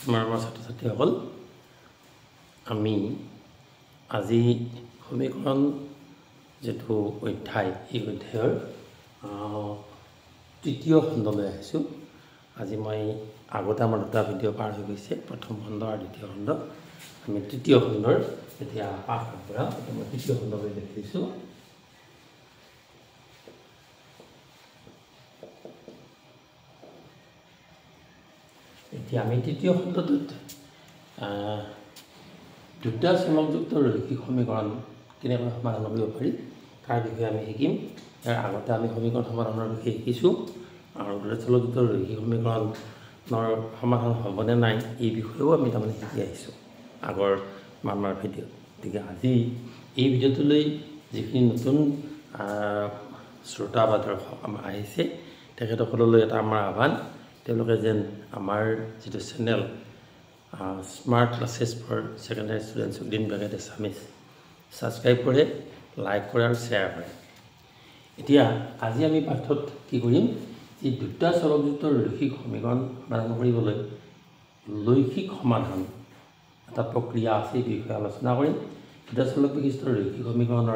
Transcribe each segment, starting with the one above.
আমাৰ ছাত্ৰ-ছাত্ৰীসকল আমি আজি সমীকৰণ যেটো অধ্যায় এই অধ্যায়ৰ তৃতীয় খণ্ডলৈ আহিছোঁ। আজি মই আগতে আমাৰ দুটা ভিডিঅ' পাৰ হৈ গৈছে, প্ৰথম খণ্ড আৰু দ্বিতীয় খণ্ড। আমি তৃতীয় খণ্ডৰ এতিয়া পাঠ আগবঢ়াম। মই তৃতীয় খণ্ডলৈ দেখিছোঁ। এতিয়া আমি তৃতীয় খণ্ডটোত দুটা চলকযুক্ত ৰৈখিক সমীকৰণ কেনেকৈ সমাধান কৰিব পাৰি তাৰ বিষয়ে আমি শিকিম। ইয়াৰ আগতে আমি সমীকৰণ সমাধানৰ বিষয়ে শিকিছোঁ আৰু দুটা চলকযুক্ত ৰৈখিক সমীকৰণৰ সমাধান হ'বনে নাই এই বিষয়েও আমি তাৰমানে শিকি আহিছোঁ আগৰ মানৰ ভিডিঅ'ত। গতিকে আজি এই ভিডিঅ'টোলৈ যিখিনি নতুন শ্ৰোতা বা দৰ্শক আমাৰ আহিছে তেখেতসকললৈ এটা আমাৰ আহ্বান, তেওঁলোকে যেন আমাৰ যিটো channel smart classes for secondary students within bracket Assamese subscribe কৰে, লাইক কৰে আৰু শ্বেয়াৰ কৰে। এতিয়া আজি আমি পাঠত কি কৰিম, যি দুটা চলকযুক্ত ৰৈখিক সমীকৰণ সমাধান কৰিবলৈ লৈখিক সমাধান এটা প্ৰক্ৰিয়া আছে এই বিষয়ে আলোচনা কৰিম। দুটা চলক বিশিষ্ট ৰৈখিক সমীকৰণ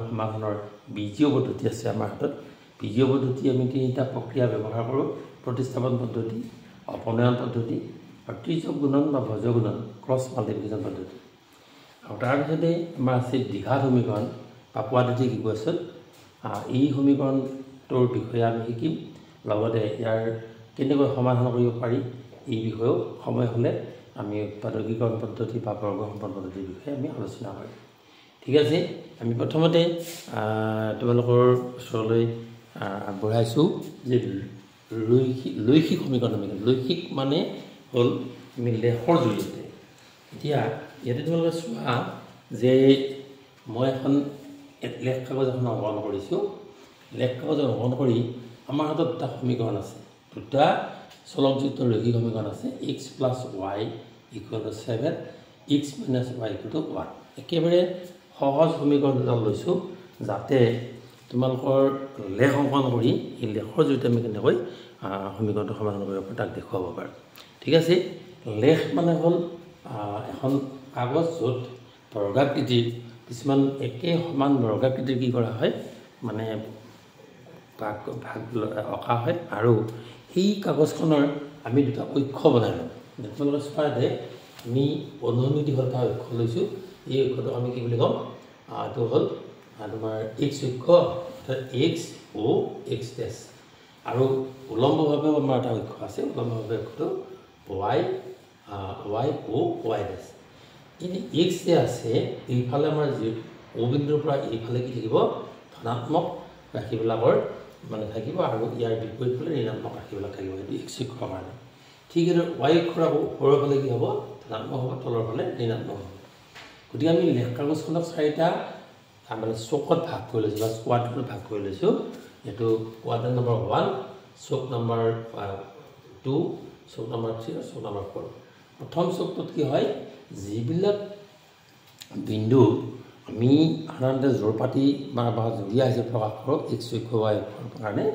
সমাধানৰ বীজীয় পদ্ধতি আছে আমাৰ হাতত। বীজীয় পদ্ধতি আমি তিনিটা প্ৰক্ৰিয়া ব্যৱহাৰ কৰোঁ: প্ৰতিস্থাপন পদ্ধতি, অপনয়ন পদ্ধতি আৰু ত্ৰিজক গুণন বা ভজ গুণন ক্ৰছ মাল্টিপ্লিকেশ্যন পদ্ধতি। আৰু তাৰপিছতে আমাৰ আছে দ্বিঘাত সমীকৰণ বা কোৱাড্ৰেটিক ইকুৱেশ্যন। এই সমীকৰণটোৰ বিষয়ে আমি শিকিম, লগতে ইয়াৰ কেনেকৈ সমাধান কৰিব পাৰি এই বিষয়েও সময় হ'লে আমি উৎপাদকীকৰণ পদ্ধতি বা বৰ্গ সম্পন্ন পদ্ধতিৰ বিষয়ে আমি আলোচনা কৰিম। ঠিক আছে, আমি প্ৰথমতে তোমালোকৰ ওচৰলৈ আগবঢ়াইছোঁ যে লৈখিক সমীকৰণ। লৈখিক মানে হ'ল আমি লেখৰ জৰিয়তে। এতিয়া ইয়াতে তোমালোকে চোৱা যে মই এখন লেখ কাগজ এখন অংকন কৰিছোঁ। লেখ কাগজ অংকন কৰি আমাৰ হাতত দুটা সমীকৰণ আছে, দুটা চলকযুক্ত ৰৈখিক সমীকৰণ আছে। x + y = 7, x - y = 1। একেবাৰে সহজ সমীকৰণ দুটা লৈছোঁ যাতে তোমালোকৰ লেখ অংকন কৰি এই লেখৰ জৰিয়তে আমি কেনেকৈ সমীকৰণটো সমাধান কৰিব পাৰোঁ তাক দেখুৱাব পাৰোঁ। ঠিক আছে, লেখ মানে হ'ল এখন কাগজ য'ত বৰ্গাকৃতিৰ কিছুমান একে সমান বৰ্গাকৃতিৰ কি কৰা হয়, মানে ভাগ অঁকা হয় আৰু সেই কাগজখনৰ আমি দুটা অক্ষ বনাই লওঁ। তোমালোকে চোৱা যে আমি অনুভূতি হ'ল এটা অক্ষ লৈছোঁ। এই অক্ষটো আমি কি বুলি ক'ম, এইটো হ'ল তোমাৰ x অক্ষ, অৰ্থাৎ x o x ডেছ। আৰু উলম্বভাৱেও আমাৰ এটা অক্ষ আছে, উলম্বভাৱে অক্ষটো y o y ডেছ। এই x যে আছে এইফালে আমাৰ যি o বিন্দুৰ পৰা এইফালে কি থাকিব, ধনাত্মক ৰাশিবিলাকৰ মানে থাকিব আৰু ইয়াৰ বিপৰীত ফালে ঋণাত্মক ৰাশিবিলাক থাকিব। এইটো x অক্ষৰ কাৰণে। ঠিক এইদৰে y অক্ষৰ আকৌ ওপৰৰ ফালে কি হ'ব, ধনাত্মক হ'ব, তলৰ ফালে ঋণাত্মক হ'ব। গতিকে আমি লেখ কাগজখনক চাৰিটা মানে চুকত ভাগ কৰি লৈছোঁ বা কোৱাড্ৰেণ্টত ভাগ কৰি লৈছোঁ। এইটো কোৱাড্ৰেণ্ট নম্বৰ 1, চুক নম্বৰ 2, চুক নম্বৰ 3 আৰু চুক নম্বৰ 4। প্ৰথম চুকটোত কি হয়, যিবিলাক বিন্দু আমি সাধাৰণতে জোৰ পাতি বা জুৰিয়া হিচাপে প্ৰকাশ কৰোঁ x অক্ষ y অক্ষৰ কাৰণে,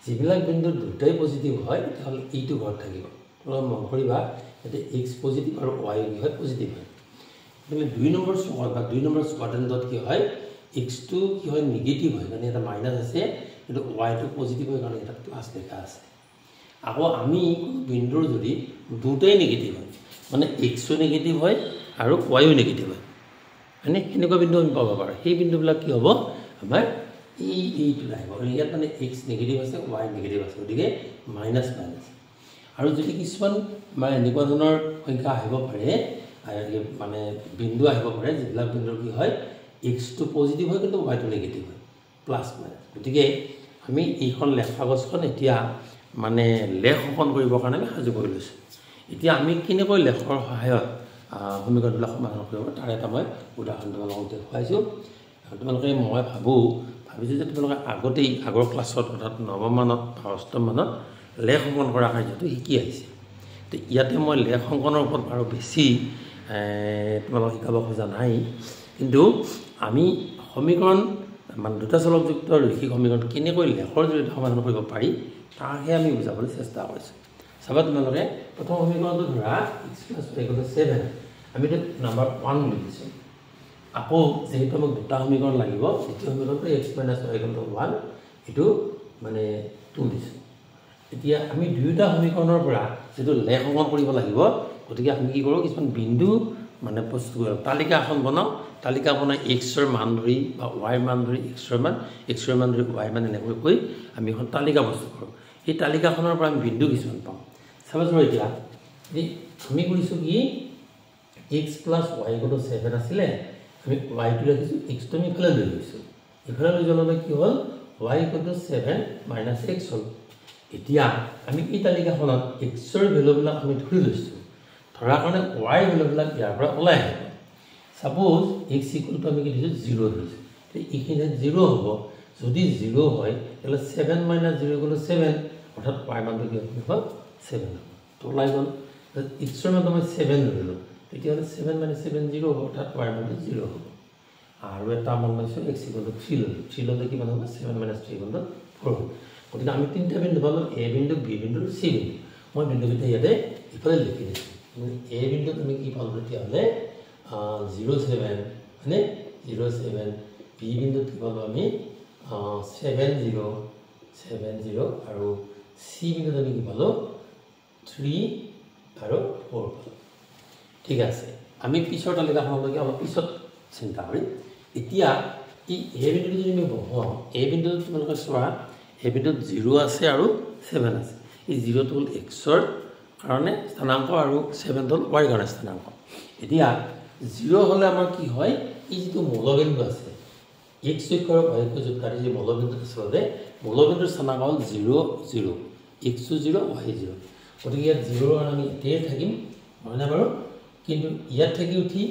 যিবিলাক বিন্দু দুটাই পজিটিভ হয় তেতিয়াহ'লে এইটো ঘৰত থাকিব। তোমালোকে মন কৰিবা যাতে x পজিটিভ আৰু y কি হয়, পজিটিভ হয়। গতিকে 2 নম্বৰ চুকত বা 2 নম্বৰ কোৱাড্ৰেণ্টত কি হয়, x-টো কি হয়, নিগেটিভ হয়, মানে এটা মাইনাছ আছে, কিন্তু y-টো পজিটিভ হয় কাৰণে এটা প্লাছ লেখা আছে। আকৌ আমি কোনো বিন্দুৰ যদি দুটাই নিগেটিভ হয়, মানে x-ও নিগেটিভ হয় আৰু y-ও নিগেটিভ হয়, মানে সেনেকুৱা বিন্দু আমি পাব পাৰোঁ। সেই বিন্দুবিলাক কি হ'ব, আমাৰ এইটো আহিব। ইয়াত মানে x নিগেটিভ আছে, y নিগেটিভ আছে, গতিকে মাইনাছ মাইনাছ। আৰু যদি কিছুমান মানে এনেকুৱা ধৰণৰ সংখ্যা আহিব পাৰে, মানে বিন্দু আহিব পাৰে যিবিলাক বিন্দুৰ কি হয়, x-টো পজিটিভ হয় কিন্তু y-টো নিগেটিভ হয়, প্লাছ মাইনাছ। গতিকে আমি এইখন লেখ কাগজখন এতিয়া মানে লেখ অংকন কৰিবৰ কাৰণে আমি সাজু কৰি লৈছোঁ। এতিয়া আমি কেনেকৈ লেখৰ সহায়ত সমীকৰণবিলাক সমাধান কৰিব তাৰ এটা মই উদাহৰণ তোমালোকক দেখুৱাইছোঁ। তোমালোকে মই ভাবিছোঁ যে তোমালোকে আগতেই আগৰ ক্লাছত অৰ্থাৎ নৱম মানত বা অষ্টম মানত লেখ অংকন কৰা কাৰ্যটো শিকি আহিছে। তো ইয়াতে মই লেখ অংকনৰ ওপৰত বাৰু বেছি তোমালোকক শিকাব খোজা নাই, কিন্তু আমি সমীকৰণ মানে দুটা চলকযুক্ত ৰৈখিক সমীকৰণ কেনেকৈ লেখৰ জৰিয়তে সমাধান কৰিব পাৰি তাকহে আমি বুজাবলৈ চেষ্টা কৰিছোঁ। চাবা তোমালোকে প্ৰথম সমীকৰণটো ধৰা x + y = 7 আমি এটা নাম্বাৰ 1 বুলি দিছো আকৌ যেহেতু আমাক দুটা সমীকৰণ লাগিব দ্বিতীয় সমীকৰণটো x - y = 1 এটো মানে 2 দিছো এতিয়া আমি দুইটা সমীকৰণৰ পৰা যেটো লেখকৰণ কৰিব লাগিব গতিকে আমি কি কৰো কিছুমান বিন্দু মানে প্ৰস্তুত কৰো তালিকা এখন বনাও তালিকা বনাই x ৰ মান ধৰি বা y ৰ মান ধৰি x ৰ মান ধৰি y মান এনেকৈ কৈ আমি এখন তালিকা প্ৰস্তুত কৰো এই তালিকাখনৰ পৰা আমি বিন্দু কিছুমান পাম চাবাচোন এতিয়া আমি কৰিছো কি x + y = 7 আছিল আমি y টো ৰাখিছো x টো আমি ইফালে লৈ গৈছো ইফালে লৈ গ'লে কি হ'ল y = 7 - x হ'ল এতিয়া আমি এই তালিকাখনত x ৰ ভ্যালুবিলাক আমি ধৰি লৈছো ধৰা কাৰণে y ভ্যালুবিলাক ইয়াৰ পৰা ওলাই আহিব সাপোজ x = আমি কি দিছো 0 দিছো তে ইখিনি 0 হ'ব যদি 0 হয় তাহলে 7 - 0 = 7 অৰ্থাৎ y মানটো কি হ'ব 7 হ'ব তো ওলাই গ'ল x ৰ মান আমি 7 ধৰিলো তেতিয়া 7 - 7 0 হ'ব অৰ্থাৎ y মানটো 0 হ'ব আৰু এটা মান লৈছো x = 3 ললো 3 ললে কি মান হ'ব 7 - 3 = 4 হ'ব গতিকে আমি তিনটা বিন্দু পালো a বিন্দু b বিন্দু c বিন্দু মই বিন্দুকেইটা ইয়াতে ইফালে লিখি দিছো a বিন্দু তুমি কি পালো তেতিয়া হলে 07 মানে 07 b বিন্দু কি পালো আমি 70 আৰু c বিন্দু আমি কি পালো 3 আৰু 4 পালো ঠিক আছে আমি পিছৰ তালিকাখনলৈকে অলপ পিছত চিন্তা কৰিম এতিয়া এই a বিন্দু যদি আমি বহাও a বিন্দু তোমালোকে চোৱা a বিন্দুত 0 আছে আৰু 7 আছে এই 0 টো হ'ল x ৰ কাৰণে স্থানাঙ্ক আৰু 7 হ'ল y কাৰণে স্থানাঙ্ক এতিয়া 0 হলে আমাৰ কি হয় এই যেটো মূলবিন্দু আছে x অক্ষৰ y অক্ষৰ যোগ কৰি যে মূলবিন্দু আছে মূলবিন্দুৰ স্থানাঙ্ক হ'ল 0 0 x 0 y 0 গতিকে ইয়াত 0 ৰ আমি এতে থাকিম মানে বাৰু কিন্তু ইয়াত থাকি উঠি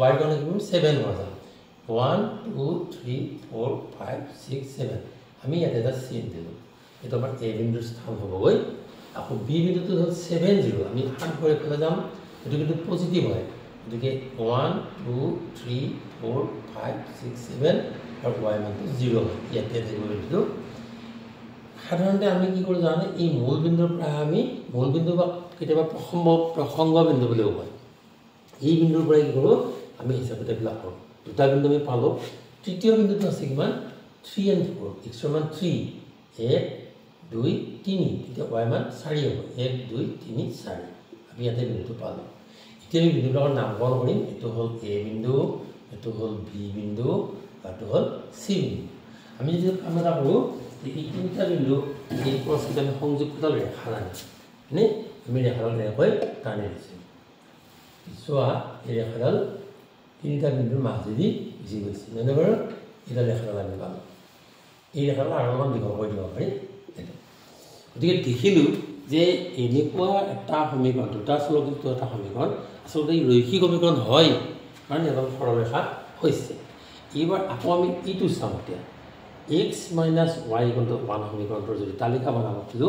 y কাৰণে কি 7 হৈ যায় 1 2 3 4 5 6 7 আমি ইয়াতে এটা চিন দিলো এটা আমাৰ a বিন্দুৰ স্থান হ'বগৈ আকৌ b বিন্দুটো হ'ল 70 আমি 8 কৰি ফেলে যাম এটো কিন্তু পজিটিভ হয় গতিকে 1 2 3 4 5 6 7 আৰু y মানটো 0 হয় ইয়াতে থাকিব দিলো সাধাৰণতে আমি কি কৰো জানে এই মূল বিন্দুৰ পৰা আমি মূল বিন্দু বা কেতিয়াবা প্ৰসংগ বিন্দু বুলিও কয় এই বিন্দুৰ পৰা কি কৰো আমি হিচাপতে বিলাক কৰো দুটা বিন্দু আমি পালো তৃতীয় বিন্দুটো আছে কিমান 3 and 4 x ৰ মান 3 1 2 3 তেতিয়া y মান 4 হ'ব 1 2 3 4 আমি ইয়াতে বিন্দুটো পালো এতিয়া আমি বিন্দুৰ নামকৰণ কৰিম এটো হ'ল a বিন্দু এটো হ'ল b বিন্দু আৰু হ'ল c বিন্দু আমি যদি আমৰা কৰো এই তিনটা বিন্দু এই ক্রসকে আমি সংযুক্ত রেখা রাখি মানে আমি রেখাডাল রেখায় টানি দিছি সোয়া এই রেখাডাল তিনটা বিন্দুর মাঝেদি গুচি গৈছে মানে বাৰু এটা ৰেখাডাল আমি পালো এই ৰেখাডাল আৰু অলপমান দীঘল কৰি দিব পাৰি গতিকে দেখিলো যে এনেকুৱা এটা সমীকৰণ দুটা চলকিত এটা সমীকৰণ আসলে এই ৰৈখিক সমীকৰণ হয় কাৰণ এটা সৰলৰেখা হৈছে এইবাৰ আকৌ আমি ইটো চাম এতিয়া x - y = 1 সমীকৰণটোৰ যদি তালিকা বনাব খোজো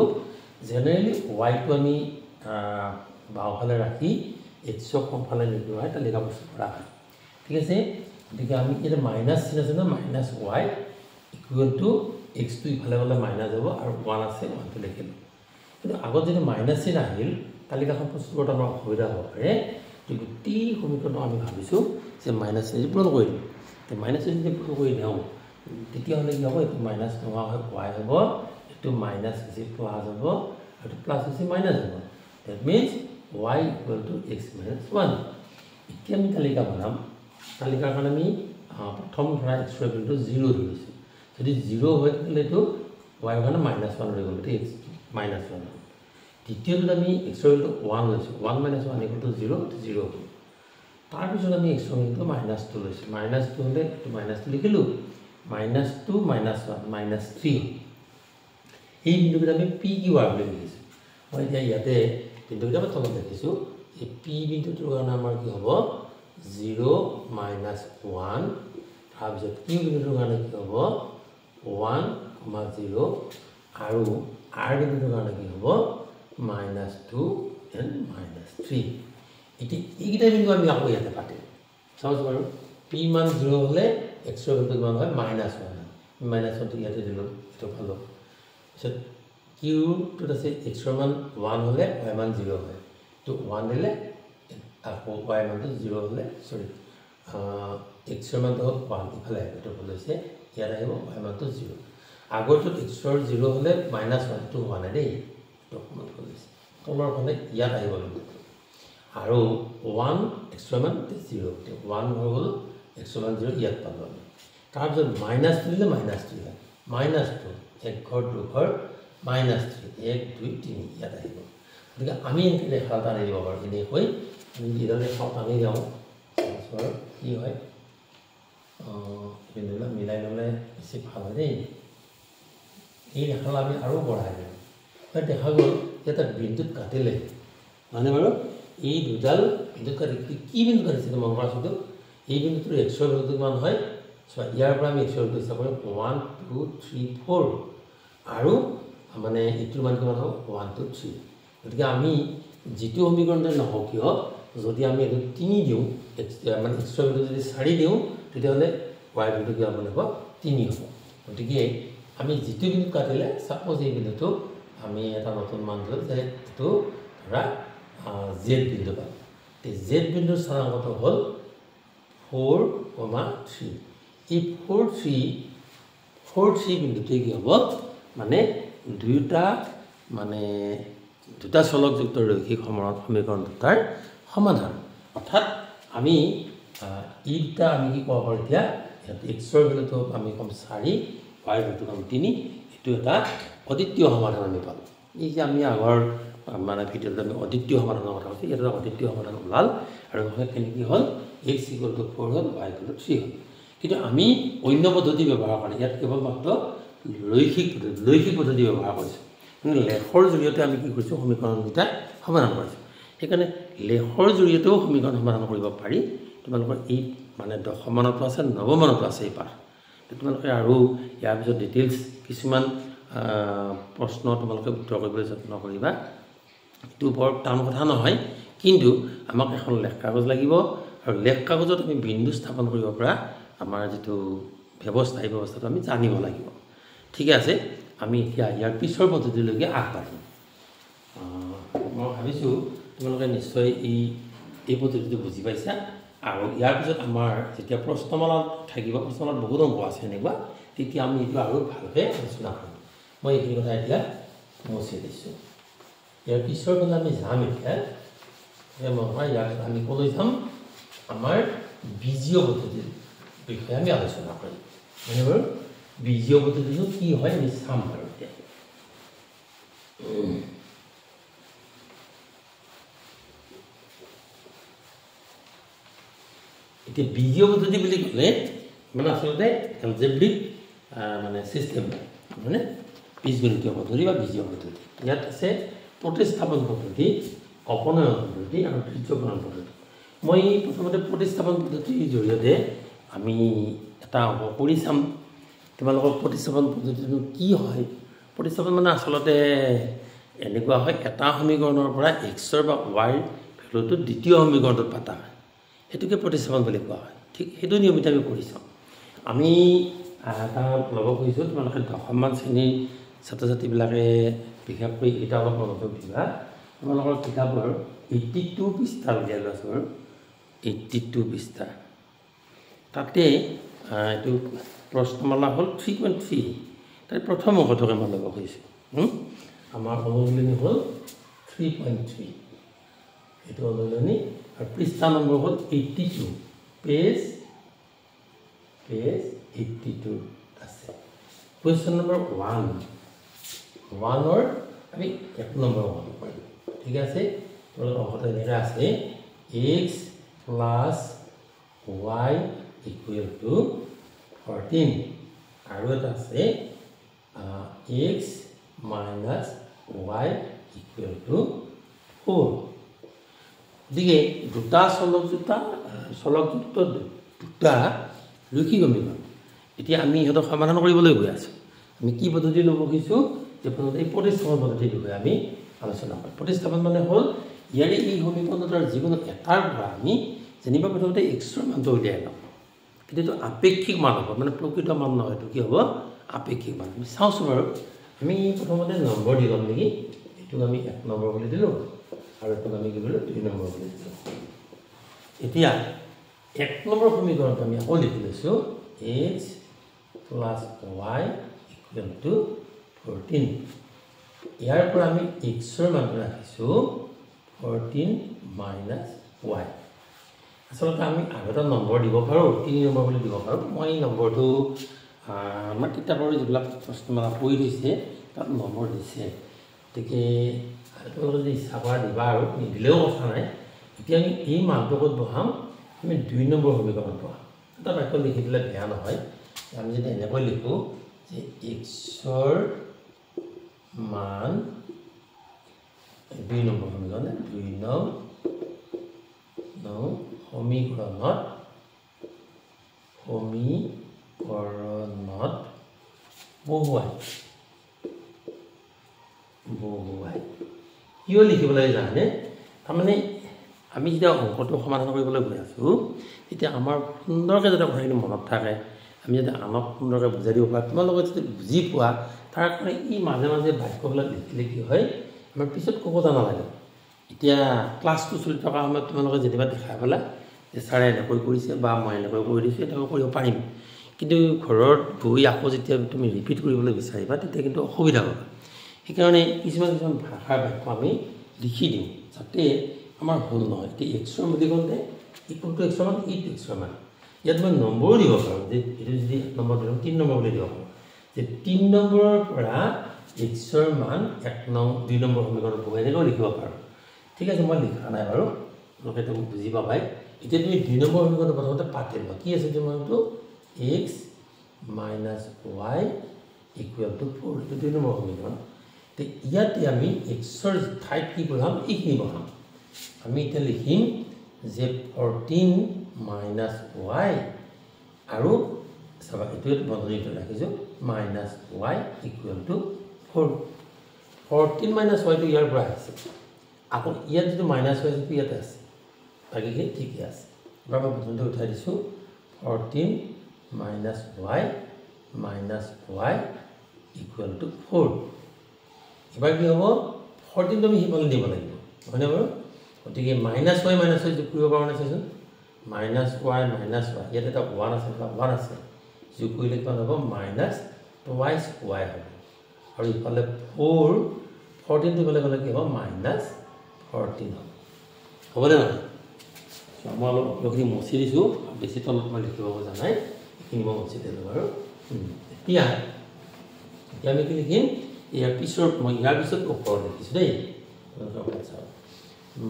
জেনেৰেলি y টো আমি বাওফালে ৰাখি x ক সোঁফালে নিটো হয় তালিকা প্ৰস্তুত কৰা হয় ঠিক আছে গতিকে আমি এটা মাইনাস চিন আছে না -y = x টো ইফালে গলে মাইনাস হ'ব আৰু 1 আছে 1 টো লিখিলো কিন্তু আগত যদি মাইনাস চিন আহিল তালিকাখন প্ৰস্তুত কৰাত আমাৰ অসুবিধা হ'ব পাৰে তো গোটেই সমীকৰণ আমি ভাবিছো যে মাইনাস চিন পূৰণ কৰি দিম তে মাইনাস চিন পূৰণ কৰি দিও তেতিয়া হলে কি হ'ব এটো মাইনাস নোহোৱা হয় y হ'ব এটো মাইনাস হৈছে প্লাস হ'ব আৰু প্লাস হৈছে মাইনাস হ'ব that means y = x - 1 এতিয়া আমি তালিকা বনাম তালিকাৰ কাৰণে আমি প্ৰথম ধৰা x ৰ বিন্দু 0 ধৰিছো যদি 0 হয় তাহলে এটো y ৰ কাৰণে -1 হৈ গ'ল ঠিক -1 দ্বিতীয়টো আমি x ৰ বিন্দু 1 লৈছো 1 - 1 = 0 0 তাৰ পিছত আমি x ৰ বিন্দু -2 লৈছো -2 হলে এটো -2 লিখিলো -2 - 1 -3 এই বিন্দুটো আমি p q r বুলি লিখিছো মই এতিয়া ইয়াতে বিন্দুটো আমি তলত লিখিছো এই p বিন্দুটোৰ কাৰণে আমাৰ কি হ'ব 0 - 1 তাৰপিছত q বিন্দুটোৰ কাৰণে কি হ'ব 1, 0 আৰু r বিন্দুটোৰ কাৰণে কি হ'ব -2 and -3 এটি এইটা বিন্দু আমি আকৌ ইয়াতে পাতিম চাওক বাৰু p মান 0 হলে x ৰ বিন্দু মান হয় -1 -1 টো ইয়াতে দিলো এটো ভালো কিউটোত আছে এক্সৰ মান 1 হ'লে y মান 0 হয় তো 1 দিলে আকৌ y মানটো 0 হ'লে সৰি এক্সৰ মানটো 1 ইফালে এটো বলৈছে ইয়াত আহিব y মানটো 0 আগৰটোত এক্সৰ 0 হ'লে -1 টো হোৱা নাই দেই তো কমন কৰিছে তলৰ ফালে ইয়াত আহিব লাগিব আৰু 1 এক্সৰ মান 0 তো 1 হৈ গ'ল এক্সৰ মান 0 ইয়াত পালো আমি তাৰপিছত -2 দিলে -2 হয় -2 এক ঘৰ দুঘৰ -3 1 2 3 ইয়াত আহিব গতিকে আমি এনেকৈ ৰেখা এটা আনি দিব পাৰোঁ এনেকৈ আমি যিডাল ৰেখা টানি যাওঁ কি হয় বিন্দুবিলাক মিলাই ল'লে বেছি ভাল হয় দেই এই ৰেখাটো আমি আৰু বঢ়াই দিওঁ দেখা গ'ল যে এটা বিন্দুত কাটিলে মানে বাৰু এই দুডাল বিন্দুত কাটি কি বিন্দু কাটিছে মন কৰাছোতো এই বিন্দুটোৰ এক্সৰ ভেলুটো কিমান হয় ইয়াৰ পৰা আমি এক্সৰ ভেলুটো হিচাপ কৰিম 1 2 3 4 আৰু মানে এইটোৰ মান কিমান হ'ব 1 2 3 গতিকে আমি যিটো সমীকৰণতে নহওক কিয় যদি আমি এইটো 3 দিওঁ মানে এক্সৰ ভেলুটো যদি 4 দিওঁ তেতিয়াহ'লে y ভেলুটো কিমান হ'ব 3 হ'ব গতিকে আমি যিটো বিন্দু কাটিলে সাপোজ এই বিন্দুটো আমি এটা নতুন মান দিলো যে এইটো ধৰা z বিন্দু পাম এই z বিন্দুৰ স্থানাংকটো হ'ল 4,3 এই 4,3 বিন্দুটোৱে কি হ'ব মানে দুটা চলকযুক্ত ৰৈখিক সমীকৰণ দুটাৰ সমাধান অৰ্থাৎ আমি এই দুটা আমি কি ক'ব পাৰোঁ এতিয়া এক্সৰ ভেলুটো আমি কম 4 y ভেলুটো কম 3 এইটো এটা অদ্বিতীয় সমাধান আমি পালোঁ এই যে আমি আগৰ মানে ভিডিঅ'ত আমি অদ্বিতীয় সমাধানৰ কথা কৈছোঁ এটা অদ্বিতীয় সমাধান ওলাল আৰু কেনেকৈ হ'ল x = 4 হ'ল y = 3 হ'ল কিন্তু আমি অন্য পদ্ধতি ব্যৱহাৰ কৰা ইয়াত কেৱল মাত্ৰ লৈখিক পদ্ধতি ব্যৱহাৰ কৰিছোঁ মানে লেখৰ জৰিয়তে আমি কি কৰিছোঁ সমীকৰণ দুটা সমাধান কৰিছোঁ সেইকাৰণে লেখৰ জৰিয়তেও সমীকৰণ সমাধান কৰিব পাৰি তোমালোকৰ এই মানে দশমানতো আছে নৱমানতো আছে এই পাঠ তোমালোকে আৰু ইয়াৰ পিছত ডিটেইলছ কিছুমান প্ৰশ্ন তোমালোকে উত্তৰ কৰিবলৈ যত্ন কৰিবা এইটো বৰ টান কথা নহয় কিন্তু আমাক এখন লেখ কাগজ লাগিব আৰু লেখ কাগজত আমি বিন্দু স্থাপন কৰিব পৰা আমাৰ যেটো ব্যৱস্থা এই ব্যৱস্থাটো আমি জানিব লাগিব ঠিক আছে আমি এতিয়া ইয়াৰ পিছৰ পদ্ধতিলৈকে আগবাঢ়িম মই ভাবিছোঁ তোমালোকে নিশ্চয় এই পদ্ধতিটো বুজি পাইছা আৰু ইয়াৰ পিছত আমাৰ যেতিয়া প্ৰশ্নমালাত থাকিব প্ৰশ্নমালাত বহুত অংক আছে এনেকুৱা তেতিয়া আমি এইটো আৰু ভালকৈ আলোচনা কৰিম মই এইখিনি কথা এতিয়া মচি দিছোঁ ইয়াৰ পিছৰ ফালে আমি যাম এতিয়া ইয়াৰ আমি ক'লৈ যাম আমাৰ বীজীয় পদ্ধতিৰ বিষয়ে আমি আলোচনা কৰিম মানে বাৰু বীজীয় পদ্ধতিটো কি হয় আমি চাম বাৰু এতিয়া এতিয়া বীজীয় পদ্ধতি বুলি ক'লে মানে আচলতে এলজেব্ৰিক মানে চিষ্টেম মানে বীজগণিতীয় পদ্ধতি বা বীজীয় পদ্ধতি ইয়াত আছে প্ৰতিস্থাপন পদ্ধতি অপনয়ন পদ্ধতি আৰু তৃতীয়কৰণ পদ্ধতি মই প্ৰথমতে প্ৰতিস্থাপন পদ্ধতিৰ জৰিয়তে আমি এটা অংক কৰি চাম তোমালোকৰ প্ৰতিস্থাপন পদ্ধতিটো কি হয় প্ৰতিস্থাপন মানে আচলতে এনেকুৱা হয় এটা সমীকৰণৰ পৰা এক্সৰ বা ৱাইৰ ভেলুটো দ্বিতীয় সমীকৰণত পাতা হয় এটোকে প্ৰতিস্থাপন বুলি কোৱা হয় ঠিক সেইটো নিয়মিত আমি কৰি চাম আমি এটা ল'ব খুজিছোঁ তোমালোকে দশমমান শ্ৰেণীৰ ছাত্ৰ ছাত্ৰীবিলাকে বিশেষকৈ এটা অলপ মনোযোগ দিবা তোমালোকৰ কিতাপৰ 82 পৃষ্ঠা উলিয়াই লৈছোঁ আৰু 82 পৃষ্ঠা তাতে এইটো প্ৰশ্নমালা হ'ল 3.3 তাই প্ৰথম অংশটোকে মই ল'ব খুজিছোঁ আমাৰ অনুশীলনী হ'ল 3.3 এইটো অনুশীলনী আৰু পৃষ্ঠা নম্বৰ হ'ল 82 পেজ 82 আছে কুৱেশ্যন নম্বৰ 1 আমি 1 নম্বৰ অংক কৰিম ঠিক আছে তোমালোকৰ অংকটো এনেকৈ আছে x + y = 14 আৰু এটা আছে x - y = 4 গতিকে দুটা চলকযুক্ত দুটা ৰৈখিক সমীকৰণ এতিয়া আমি ইহঁতক সমাধান কৰিবলৈ গৈ আছোঁ আমি কি পদ্ধতি ল'ব খুজিছোঁ যে প্ৰথমতে এই প্ৰতিস্থাপন পদ্ধতিৰ বিষয়ে আমি আলোচনা কৰিম প্ৰতিস্থাপন মানে হ'ল ইয়াৰে এই সমীকৰণ দুটাৰ যিকোনো এটাৰ পৰা আমি যেনিবা প্ৰথমতে এক্সৰ মানটো উলিয়াই লওঁ কিন্তু এইটো আপেক্ষিক মান হ'ব মানে প্ৰকৃত মান নহয় এইটো কি হ'ব আপেক্ষিক মান আমি চাওঁচোন বাৰু আমি প্ৰথমতে নম্বৰ দি ল'ম নেকি এইটোক আমি 1 নম্বৰ বুলি দিলোঁ আৰু এইটোক আমি কি কৰিলোঁ 2 নম্বৰ বুলি দিলোঁ এতিয়া 1 নম্বৰ সমীকৰণটো আমি আকৌ লিখি লৈছোঁ x plus y equal to 14 ইয়াৰ পৰা আমি x ৰ মানটো ৰাখিছোঁ 14 minus y আচলতে আমি আৰু এটা নম্বৰ দিব পাৰোঁ 3 নম্বৰ বুলি দিব পাৰোঁ মই এই নম্বৰটো আমাৰ কিতাপৰ যিবিলাক প্ৰশ্নমালা পঢ়ি দিছে তাত নম্বৰ দিছে গতিকে তোমালোকে যদি ইচ্ছা কৰা দিবা আৰু নিদিলেও কথা নাই এতিয়া আমি এই মানটো ক'ত বহাম আমি 2 নম্বৰ সমীকৰণ বহাম এটা বাক্য লিখি দিলে বেয়া নহয় আমি যদি এনেকৈ লিখোঁ যে x ৰ মান 2 নম্বৰ সমীকৰণ 2 নং সমীকৰণত বহুৱাই কিয় লিখিব লাগে জানে তাৰমানে আমি যেতিয়া অংকটো সমাধান কৰিবলৈ গৈ আছোঁ তেতিয়া আমাৰ সুন্দৰকৈ যাতে কথাখিনি মনত থাকে আমি যদি আনক সুন্দৰকৈ বুজাই দিব পাৰোঁ তোমালোকে যদি বুজি পোৱা তাৰ কাৰণে ই মাজে মাজে বাক্যবিলাক লিখিলে কি হয় আমাৰ পিছত ক'ব নালাগে এতিয়া ক্লাছটো চলি থকা সময়ত তোমালোকে যেনিবা দেখাই পেলাই যে ছাৰে এনেকৈ কৰিছে বা মই এনেকৈ কৰি দিছোঁ এনেকৈ কৰিব পাৰিম কিন্তু ঘৰত বহি আকৌ যেতিয়া তুমি ৰিপিট কৰিবলৈ বিচাৰিবা তেতিয়া কিন্তু অসুবিধা হ'ব সেইকাৰণে কিছুমান ভাষাৰ বাক্য আমি লিখি দিওঁ যাতে আমাৰ ভুল নহয় এতিয়া এক্সৰ বুলি কওঁতে ইকুৱেল টু এক্সৰ মান ইটো এক্সৰ মান ইয়াত মই নম্বৰো দিব পাৰোঁ যে এইটো যদি 1 নম্বৰ দিওঁ 3 নম্বৰ বুলি দিব পাৰোঁ যে 3 নম্বৰৰ পৰা এক্সৰ মান 1 নং 2 নম্বৰ সমীকৰণত বহুৱাই এনেকৈ লিখিব পাৰোঁ ঠিক আছে মই লিখা নাই বাৰু লোকে তুমি বুজি পাবাই এতিয়া তুমি 2 নম্বৰ সমীকৰণটো প্ৰথমতে পাতি লোৱা কি আছে তোমাৰটো x minus y equal to 4 এইটো 2 নম্বৰ সমীকৰণ তে ইয়াতে আমি xৰ ঠাইত কি বহাম এইখিনি বহাম আমি এতিয়া লিখিম যে 14 minus y আৰু চাবা এইটো বন্ধনীটো ৰাখিছোঁ minus y equal to 4 14 minus y টো ইয়াৰ পৰা আহিছে আকৌ ইয়াত যিটো মাইনাছ y আছে ইয়াতে আছে বাকীখিনি ঠিকে আছে এবাৰ মই বন্ধনীটো উঠাই দিছোঁ 14 minus y equal to 4 এবাৰ কি হ'ব 14 তুমি হিফালে দিব লাগিব হয়নে বাৰু গতিকে মাইনাছ y যোগ কৰিব পৰা নাছেচোন মাইনাছ y ইয়াত এটা 1 আছে এটা 1 আছে যোগ কৰিলে কিমান হ'ব মাইনাছ টুৱাইছ y হ'ব আৰু ইফালে 14 টো গ'লে কি হ'ব মাইনাছ 14 হ'ব হ'বনে নহয় মই অলপ লখিনি মচি দিছোঁ বেছি তলত মই লিখিব খোজা নাই এইখিনি মই মচি দিলোঁ বাৰু এতিয়া আমি কি লিখিম ইয়াৰ পিছত মই ইয়াৰ পিছত ওপৰত লিখিছোঁ দেই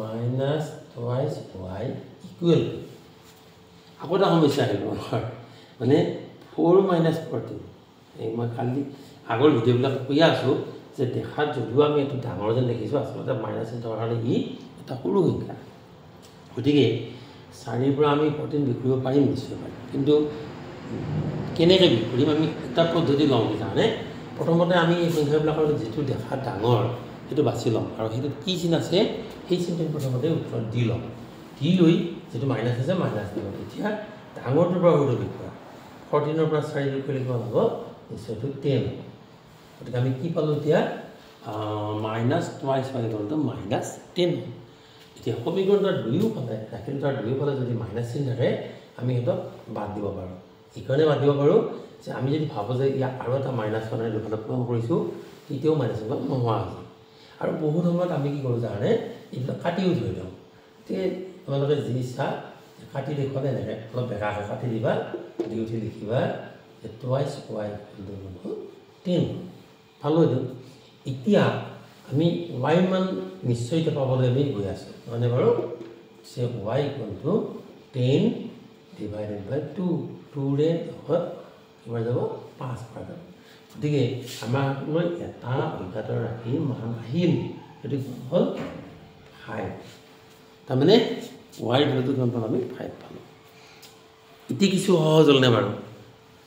মাইনাছ টুৱাইছ y ইকুৱেল আকৌ এটা সমস্যা আহিব মানে 4 minus 14 এই মই কালি আগৰ ভিডিঅ'বিলাক কৈ আছোঁ যে দেখাত যদিও আমি এইটো ডাঙৰ যেন দেখিছোঁ আচলতে মাইনাছ থকাৰ কাৰণে ই এটা সৰু সংখ্যা গতিকে 4 পৰা আমি 14 বিক্ৰী কৰিব পাৰিম নিশ্চয় পাৰিম কিন্তু কেনেকৈ বিক্ৰী কৰিম আমি এটা পদ্ধতি লওঁ জানে প্ৰথমতে আমি এই সংখ্যাবিলাকৰ যিটো দেখাত ডাঙৰ সেইটো বাছি ল'ম আৰু সেইটোত কি চিন আছে সেই চিনটো প্ৰথমতে উত্তৰত দি ল'ম দি লৈ যিটো মাইনাছ আছে মাইনাছ দিব তেতিয়া ডাঙৰটোৰ পৰা সৰুটো বিক্ৰী 14 পৰা 4 বিক্ৰী কৰিলে কিমান হ'ব নিশ্চয়টো 10 গতিকে আমি কি পালোঁ এতিয়া মাইনাছ টুৱাইছ সমীকৰণটো মাইনাছ 10 এতিয়া সমীকৰণটোৰ দুয়োফালে ৰাখিলে তাৰ দুয়োফালে যদি মাইনাছ চিন থাকে আমি সিহঁতক বাদ দিব পাৰোঁ এইকাৰণে বাদ দিব পাৰোঁ যে আমি যদি ভাবোঁ যে ইয়াক আৰু এটা মাইনাছ মানে দুফালে পূৰণ কৰিছোঁ তেতিয়াও মাইনাছ চিন নোহোৱা হৈছে আৰু বহুত সময়ত আমি কি কৰোঁ জানে এইবিলাক কাটিও থৈ দিওঁ গতিকে তোমালোকে যি ইচ্ছা কাটি দেখুৱালে এনেকৈ অলপ বেকাকৈ কাটি দিবা দি উঠি লিখিবা যে টুৱাইছ y equal to 10 ভাল হৈ দিওঁ এতিয়া আমি y মান নিশ্চয় এতিয়া পাবলৈ আমি গৈ আছোঁ মানে বাৰু যে y equal to 10 divided by 2 ৰে কিমান যাব 5 পাই যাব গতিকে আমাৰ এটা অজ্ঞাত ৰাশিৰ মান আহিল সেইটো হ'ল 5 তাৰমানে y ভেলুটো কিমান পালোঁ আমি 5 পালোঁ এতিয়া কিছু সহজ হ'লনে বাৰু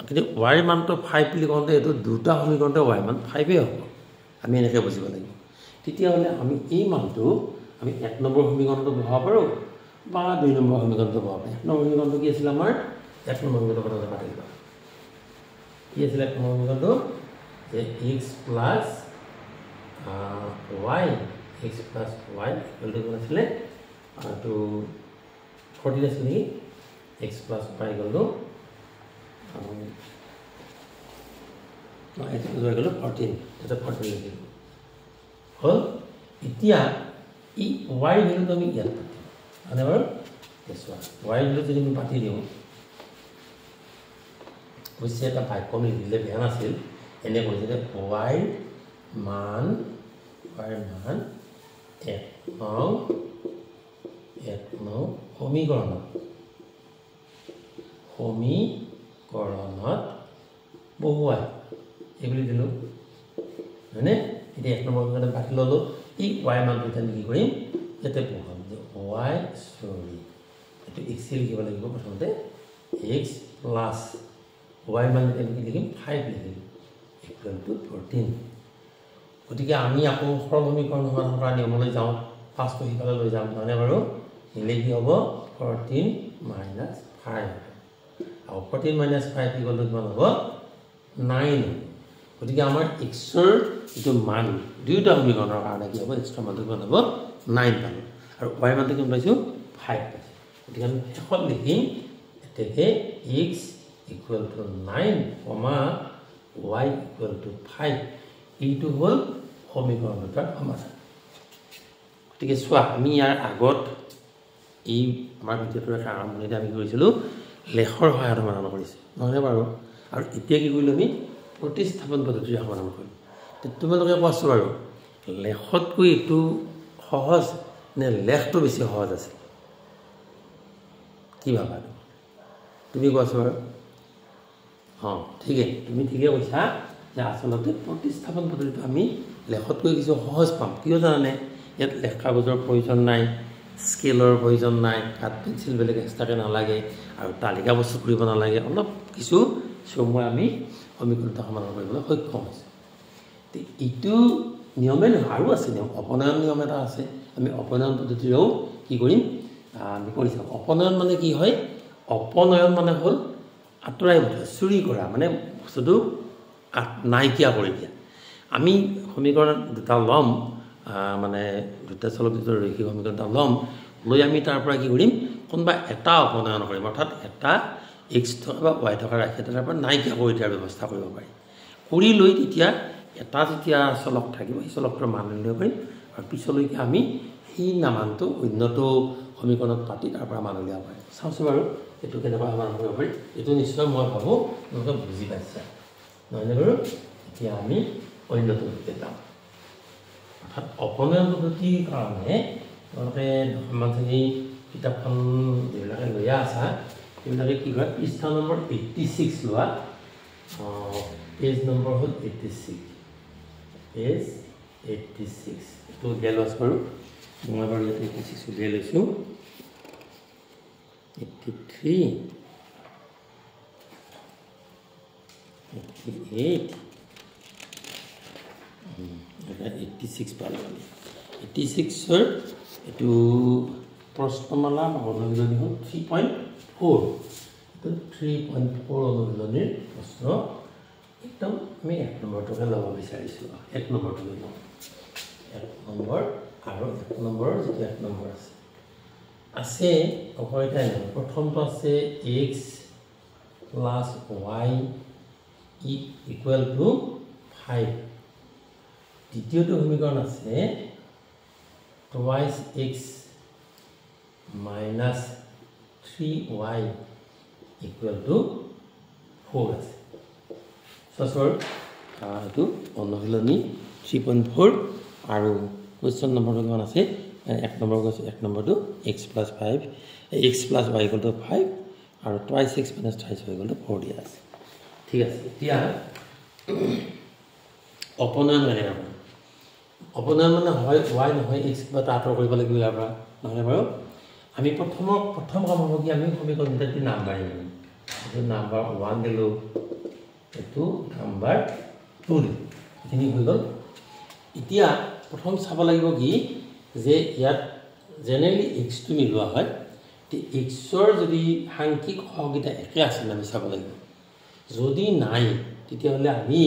কিন্তু y মানটো 5 বুলি কওঁতে এইটো দুটা সমীকৰণতে y মান 5 হ'ব আমি এনেকৈ বুজিব লাগিব তেতিয়াহ'লে আমি এই মানটো আমি 1 নম্বৰ সমীকৰণতো বহাব পাৰোঁ বা 2 নম্বৰ সমীকৰণতো বহাব পাৰোঁ 1 নম্বৰ সমীকৰণটো কি আছিল আমাৰ 1 নম্বৰ সমীকৰণটো কথা পাতি লোৱা কি আছিলে 1 নম্বৰ সমীকৰণটো যে x plus y x plus y equal to what is to 14 is x plus y equal to x plus y equal to 14. That's a 14 equal. Well, itia e y value to me here. However, this one y value to me party dio. We set a by coming the piano sil and then we y man at no সমীকৰণত বহুৱাই এইবুলি দিলোঁ হয়নে এতিয়া এক number কাৰণে বাকি ল'লোঁ এই y মানটো এতিয়া কি কৰিম ইয়াতে বহুৱাম যে y সৰি এইটো x লিখিব লাগিব প্ৰথমতে x প্লাছ y মান কি লিখিম 5 লিখিম ইকুৱেল টু 14 গতিকে আমি আকৌ সৰল সমীকৰণ সমাধান নিয়মলৈ যাওঁ 5 টো সিফালে লৈ যাম মানে বাৰু নিলে কি হ'ব 14 minus 5 আৰু 14 minus 5 ইকুৱেল টু কিমান হ'ব 9 গতিকে আমাৰ x ৰ যিটো মান দুইটা সমীকৰণৰ কাৰণে কি হ'ব x ৰ মানটো কিমান হ'ব 9 পালো আৰু y মানটো কিমান পাইছো 5 পাইছো গতিকে আমি শেষত লিখিম এতেকে x equal to 9, y equal to 5 এইটো হ'ল সমীকৰণ দুটাৰ সমাধান গতিকে চোৱা আমি ইয়াৰ আগত এই আমাৰ ভিডিঅ'টোৰ আৰম্ভণিতে আমি কৰিছিলোঁ লেখৰ সহায়ত সমাধান কৰিছোঁ নহয়নে বাৰু আৰু এতিয়া কি কৰিলোঁ আমি প্ৰতিস্থাপন পদ্ধতিৰে সমাধান কৰিলোঁ তোমালোকে কোৱাছো বাৰু লেখতকৈ এইটো সহজ নে লেখটো বেছি সহজ আছিল কি ভাবা তুমি কোৱাছো বাৰু ঠিকে তুমি ঠিকে কৈছা যে আচলতে প্ৰতিস্থাপন পদ্ধতিটো আমি লেখতকৈ কিছু সহজ পাম কিয় জানানে ইয়াত লেখ কাগজৰ প্ৰয়োজন নাই স্কেলৰ প্ৰয়োজন নাই কাঠ পেন্সিল বেলেগ এক্সট্ৰাকে নালাগে আৰু তালিকা প্ৰস্তুত কৰিব নালাগে অলপ কিছু সময় আমি সমীকৰণটো সমাধান কৰিবলৈ সক্ষম হৈছোঁ এইটো নিয়মে নহয় আৰু আছে নিয়ম অপনয়ন নিয়ম এটা আছে আমি অপনয়ন পদ্ধতিৰেও কি কৰিম আমি কৰি চাম অপনয়ন মানে কি হয় অপনয়ন মানে হ'ল আঁতৰাই পঠোৱা চুৰি কৰা মানে বস্তুটো নাইকিয়া কৰি দিয়া আমি সমীকৰণ দুটা ল'ম মানে দুটা চলবিত ৰৈখিক সমীকৰণ এটা ল'ম লৈ আমি তাৰ পৰা কি কৰিম কোনোবা এটা অপনয়ন কৰিম অৰ্থাৎ এটা x থকা বা y থকা ৰাশি এটাৰ পৰা নাইকিয়া কৰি দিয়াৰ ব্যৱস্থা কৰিব পাৰি কৰি লৈ তেতিয়া এটা যেতিয়া চলক থাকিব সেই চলকটোৰ মান উলিয়াব পাৰিম আৰু পিছলৈকে আমি সেই নামানটো অন্যটো সমীকৰণত পাতি তাৰ পৰা মান উলিয়াব পাৰিম চাওঁচোন বাৰু এইটো কেনেকুৱা সমাধান কৰিব পাৰি এইটো নিশ্চয় মই ভাবোঁ তোমালোকে বুজি পাইছা নহয়নে বাৰু এতিয়া আমি অন্যটো যাম অৰ্থাৎ অপনয়ন পদ্ধতিৰ কাৰণে তোমালোকে সমানখিনি কিতাপখন যিবিলাকে লৈ আছা সেইবিলাকে কি হয় পৃষ্ঠা নম্বৰ 86 লোৱা পেজ নম্বৰ হ'ল 86 পেজ 86 এইটো উলিয়াই লোৱা বাৰু মই বাৰু ইয়াতে 86 উলিয়াই লৈছোঁ 83 88 86 পালোঁ 86ৰ এইটো প্ৰশ্নমালা অনুশীলনী হ'ল 3.4 এইটো 3.4 অনুশীলনীৰ প্ৰশ্ন একদম আমি 1 নম্বৰটোকে ল'ব বিচাৰিছোঁ 1 নম্বৰটো লৈ লওঁ 1 নম্বৰ আৰু 1 নম্বৰৰ যিটো 1 নম্বৰ আছে অকলটা প্ৰথমটো আছে x plus y equal to 5 দ্বিতীয়টো সমীকৰণ আছে twice x minus 3y equal to 4 আছে সসৰ এইটো অনুশীলনী 3.4 আৰু কোৱেশ্চন নম্বৰটো কিমান আছে 1 নম্বৰ কৈছে 1 নম্বৰটো x plus 5 x plus y equal to 5 আৰু twice x minus twice y equal to 4 দিয়া আছে ঠিক আছে এতিয়া অপনয়ন মানে অপনয়ন মানে হয় y নহয় x বা আঁতৰ কৰিব লাগিব ইয়াৰ পৰা নহলে বাৰু আমি প্ৰথম কাম হ'ব কি আমি সমীকৰণটো নাম্বাৰ দিম এইটো নাম্বাৰ 1 দিলো এইটো নাম্বাৰ 2 দিলো এখিনি হৈ গ'ল এতিয়া প্ৰথম চাব লাগিব কি যে ইয়াত জেনেৰেলি x টো মিলোৱা হয় তে x ৰ যদি সাংখ্যিক সহগিতা একে আছে আমি চাব লাগিব যদি নাই তেতিয়া হলে আমি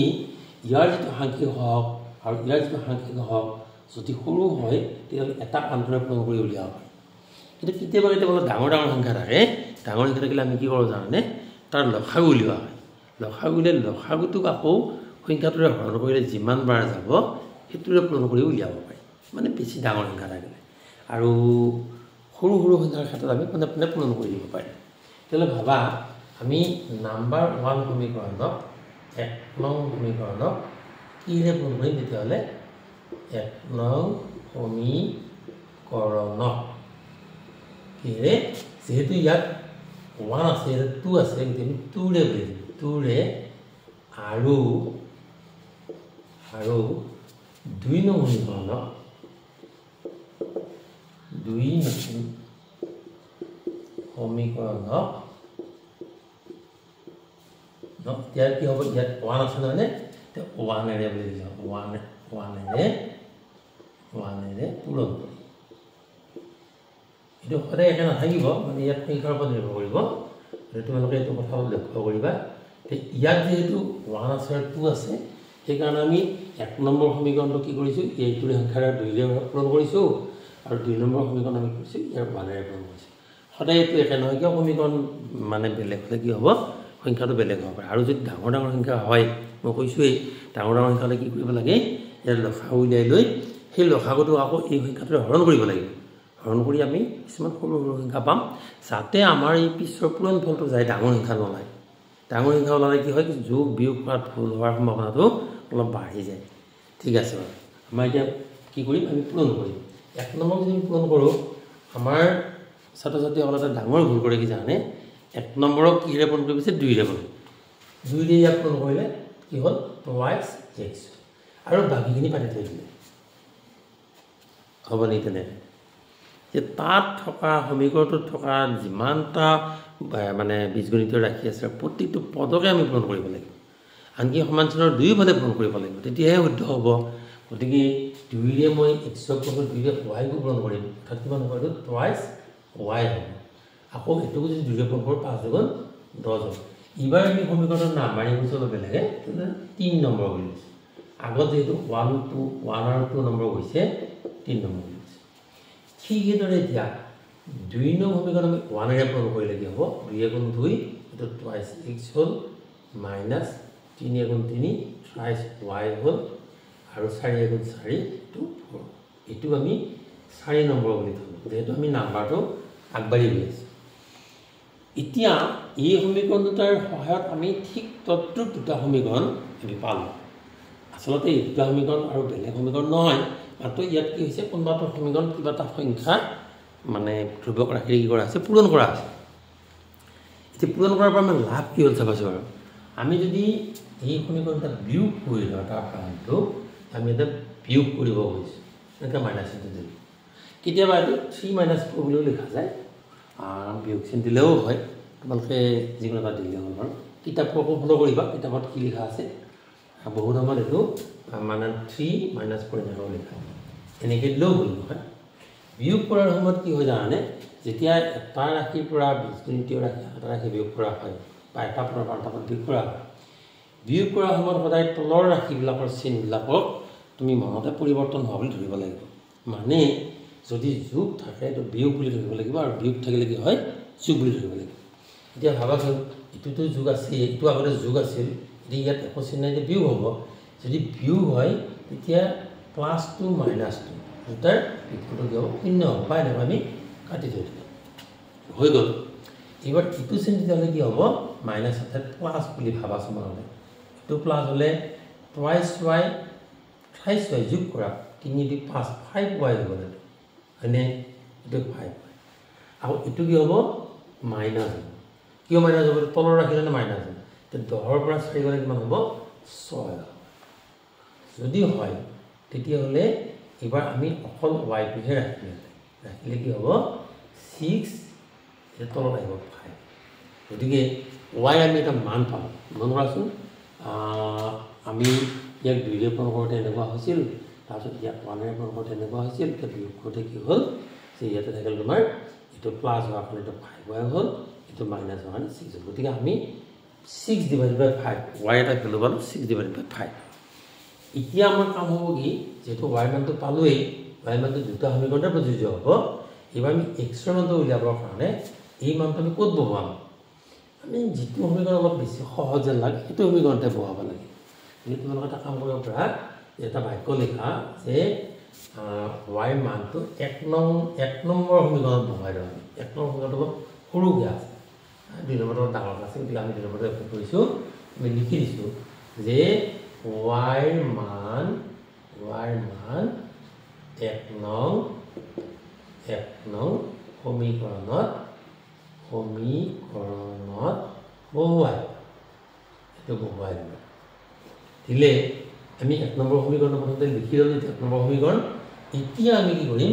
ইয়াৰ যিটো সাংখ্যিক সহগ আৰু ইয়াৰ যিটো সাংখ্যিক হওক যদি সৰু হয় তেতিয়াহ'লে এটা আনটোৰে পূৰণ কৰি উলিয়াব পাৰি কিন্তু কেতিয়াবা কেতিয়াবা ডাঙৰ ডাঙৰ সংখ্যা থাকে ডাঙৰ সংখ্যা থাকিলে আমি কি কৰোঁ জানানে তাৰ লসাগু উলিওৱা হয় লসাগু উলিয়াই লসাগুটোক আকৌ সংখ্যাটোৰে হৰণ কৰিলে যিমান বাৰ যাব সেইটোৰে পূৰণ কৰি উলিয়াব পাৰি মানে বেছি ডাঙৰ সংখ্যা থাকিলে আৰু সৰু সৰু সংখ্যাৰ ক্ষেত্ৰত আমি পোনে পোনে পূৰণ কৰি দিব পাৰিম তেতিয়াহ'লে ভাবা আমি নাম্বাৰ 1 সমীকৰণক 1 নং সমীকৰণক কিৰে পূৰণ কৰিম তেতিয়াহ'লে 1 নং সমীকৰণক কিৰে যেহেতু ইয়াত 1 আছে 2 আছে কিন্তু আমি 2ৰে বুলিম 2ৰে আৰু 2 নং সমীকৰণক 2 নং সমীকৰণক ইয়াত কি হ'ব ইয়াত 1 আছে নহয় 1 এৰে বুলি লিখা 1 এৰে পূৰণ কৰি এইটো সদায় একে নাথাকিব মানে ইয়াত সংখ্যাৰ ওপৰত নিৰ্ভৰ কৰিব তোমালোকে এইটো কথা লক্ষ্য কৰিবা ইয়াত যেহেতু 1 আছে আৰু 2 আছে সেইকাৰণে আমি 1 নম্বৰ সমীকৰণটো কি কৰিছোঁ এইটোৰে সংখ্যাৰে 2ৰে পূৰণ কৰিছোঁ আৰু 2 নম্বৰ সমীকৰণ আমি কৰিছোঁ ইয়াৰ 1 এৰে পূৰণ কৰিছোঁ সদায় এইটো একে নহয় কিয় সমীকৰণ মানে বেলেগ হ'লে কি হ'ব সংখ্যাটো বেলেগ হ'ব পাৰে আৰু যদি ডাঙৰ ডাঙৰ সংখ্যা হয় মই কৈছোঁৱেই ডাঙৰ ডাঙৰ সংখ্যা হ'লে কি কৰিব লাগে ইয়াৰ লসাগু উলিয়াই লৈ সেই লসাগুটোক আকৌ এই সংখ্যাটোৰে হৰণ কৰিব লাগিব হৰণ কৰি আমি কিছুমান সৰু সৰু সংখ্যা পাম যাতে আমাৰ এই পিছৰ পূৰণ ফলটো যায় ডাঙৰ সংখ্যা নোলায় ডাঙৰ সংখ্যা ওলালে কি হয় যোগ বিয়োগ কৰাত ভুল হোৱাৰ সম্ভাৱনাটো অলপ বাঢ়ি যায় ঠিক আছে বাৰু আমাৰ এতিয়া কি কৰিম আমি পূৰণ কৰিম 1 নম্বৰ যদি পূৰণ কৰোঁ আমাৰ ছাত্ৰ ছাত্ৰীসকলে এটা ডাঙৰ ভুল কৰে কি জানে 1 নম্বৰক কিৰে পূৰণ কৰি পিছে 2ৰে পূৰণ 2ৰে ইয়াক পূৰণ কৰিলে কি হ'ল টুৱাইছ x আৰু বাকীখিনি পাতি থৈ দিলে হ'ব নি তেনেকৈ যে তাত থকা সমীকৰণটোত থকা যিমানটা মানে বীজগণিতীয় ৰাশি আছে প্ৰতিটো পদকে আমি পূৰণ কৰিব লাগিব আনকি সমান চিহ্নৰ দুয়োফালে পূৰণ কৰিব লাগিব তেতিয়াহে শুদ্ধ হ'ব গতিকে 2ৰে মই x-ক 2ৰে y-কো পূৰণ কৰিম অৰ্থাৎ কিমান হ'ব এইটো টুৱাইছ y হ'ব আকৌ এইটোকো যদি 2ৰে পূৰণ কৰোঁ 5 দুগুণ 10 হ'ব এইবাৰ আমি সমীকৰণৰ নাম্বাৰিং হৈছে অলপ বেলেগে 3 নম্বৰ বুলি লৈছোঁ আগত যেহেতু 1 আৰু 2 নম্বৰ গৈছে 3 নম্বৰ বুলি লৈছোঁ ঠিক সেইদৰে এতিয়া 2 নং সমীকৰণ আমি 1 এৰে পূৰণ কৰিলে কি হ'ব 2 গুণ 2 এইটো টুৱাইছ x হ'ল মাইনাছ 3 গুণ 3 টুৱাইছ y হ'ল আৰু 4 গুণ 4 এইটো 4 এইটো আমি 4 নম্বৰ বুলি ধৰোঁ যেহেতু আমি নাম্বাৰটো আগবাঢ়ি গৈ আছোঁ এতিয়া এই সমীকৰণ দুটাৰ সহায়ত আমি ঠিক তদ্ৰুপ দুটা সমীকৰণ আমি পালোঁ আচলতে এই দুটা সমীকৰণ আৰু বেলেগ সমীকৰণ নহয় মাত্ৰ ইয়াত কি হৈছে কোনোবা এটা সমীকৰণ কিবা এটা সংখ্যা মানে ধ্ৰুৱক ৰাশি কি কৰা আছে পূৰণ কৰা আছে এতিয়া পূৰণ কৰাৰ পৰা আমাৰ লাভ কি হ'ল চাবাছোঁ বাৰু আমি যদি এই সমীকৰণটা বিয়োগ কৰি লওঁ তাৰ কাৰণটো আমি এটা বিয়োগ কৰিব গৈছোঁ এনেকৈ মাইনাছ চিনটো দিলোঁ কেতিয়াবা এইটো 3 - 4 বুলিও লিখা যায় বিয়োগ চিন দিলেও হয় তোমালোকে যিকোনো এটা দিলে হ'ল বাৰু কিতাপকো ফ'ল' কৰিবা কিতাপত কি লিখা আছে বহুত সময়ত এইটো মানে 3 - 4 এনেকৈ লিখা এনেকৈ দিলেও ভুল নহয় বিয়োগ কৰাৰ সময়ত কি হয় জানানে যেতিয়া এটা ৰাশিৰ পৰা বীজগণিতীয় ৰাশি এটা ৰাশি বিয়োগ কৰা হয় বা এটা পৰা এটা বিয়োগ কৰা হয় বিয়োগ কৰাৰ সময়ত সদায় তলৰ ৰাশিবিলাকৰ চিনবিলাকক তুমি মনতে পৰিৱৰ্তন হোৱা বুলি ধৰিব লাগিব মানে যদি যোগ থাকে তো বিয়োগ বুলি ধৰিব লাগিব আৰু বিয়োগ থাকিলে কি হয় যোগ বুলি ধৰিব লাগিব এতিয়া ভাবাচোন এইটোতো যোগ আছে এইটো আগতে যোগ আছিল এতিয়া ইয়াত একো চিন নাই যে বিয়োগ হ'ব যদি বিয়োগ হয় তেতিয়া +2 - 2 দুটাৰ বিয়োগফলটো কি হ'ব 0 হ'ব বা এনেকৈ আমি কাটি থৈ দিলোঁ হৈ গ'ল এইবাৰ ইটো চিন তেতিয়াহ'লে কি হ'ব মাইনাছ অৰ্থাৎ প্লাছ বুলি ভাবাচোন মনতে এইটো প্লাছ হ'লে টুৱাইছ y থ্ৰাইছ y যোগ কৰা 3 × 5 5y হ'ব এইটো হয়নে এইটো 5 আকৌ এইটো কি হ'ব মাইনাছ হ'ব কিয় মাইনাছ হ'ব তলৰ ৰাখিলে মাইনাছ হ'ব এতিয়া 10ৰ পৰা 4 গ'লে কিমান হ'ব 6 যদি হয় তেতিয়াহ'লে এবাৰ আমি অকল y-টোহে ৰাখিলে কি হ'ব 6 এটা তলত আহিব 5 গতিকে y আমি এটা মান পাম মন কৰাচোন আমি ইয়াক 2ৰে পূৰণ কৰোঁতে এনেকুৱা হৈছিল তাৰপিছত ইয়াক 1ৰে পূৰণ কৰোঁতে এনেকুৱা হৈছিল এতিয়া বিয়োগ কৰোঁতে কি হ'ল যে ইয়াতে থাকিল তোমাৰ এইটো প্লাছ হোৱাৰ কাৰণে এইটো 5y হ'ল এইটো মাইনাছ হোৱাৰ কাৰণে 6 হ'ল গতিকে আমি 6 / 5 y এটা ভেলু পালোঁ 6 / 5 এতিয়া আমাৰ কাম হ'ব কি যেহেতু y মানটো পালোই y মানটো দুটা সমীকৰণতে প্ৰযোজ্য হ'ব এবাৰ আমি x ৰ মানটো উলিয়াবৰ কাৰণে এই মানটো আমি ক'ত বহাম আমি যেটো সমীকৰণ অলপ বেছি সহজ লাগে সেইটো সমীকৰণতে বহাব লাগে এই তোমালোকে এটা কাম কৰিব পাৰা এটা বাক্য লিখা যে y মানটো 1 নম্বৰ সমীকৰণত বহাই দিওঁ 1 নম্বৰ সমীকৰণটো সৰু গে আছে 2 নম্বৰটো ডাঙৰ আছে গতিকে আমি 2 নম্বৰটো এপ্লাই কৰিছো আমি লিখি দিছো যে y মান 1 নং সমীকৰণত বহুৱাই এটো বহুৱাই দিলে আমি 1 নম্বৰ সমীকৰণ প্ৰথমতে লিখি ললো 1 নম্বৰ সমীকৰণ এতিয়া আমি কি কৰিম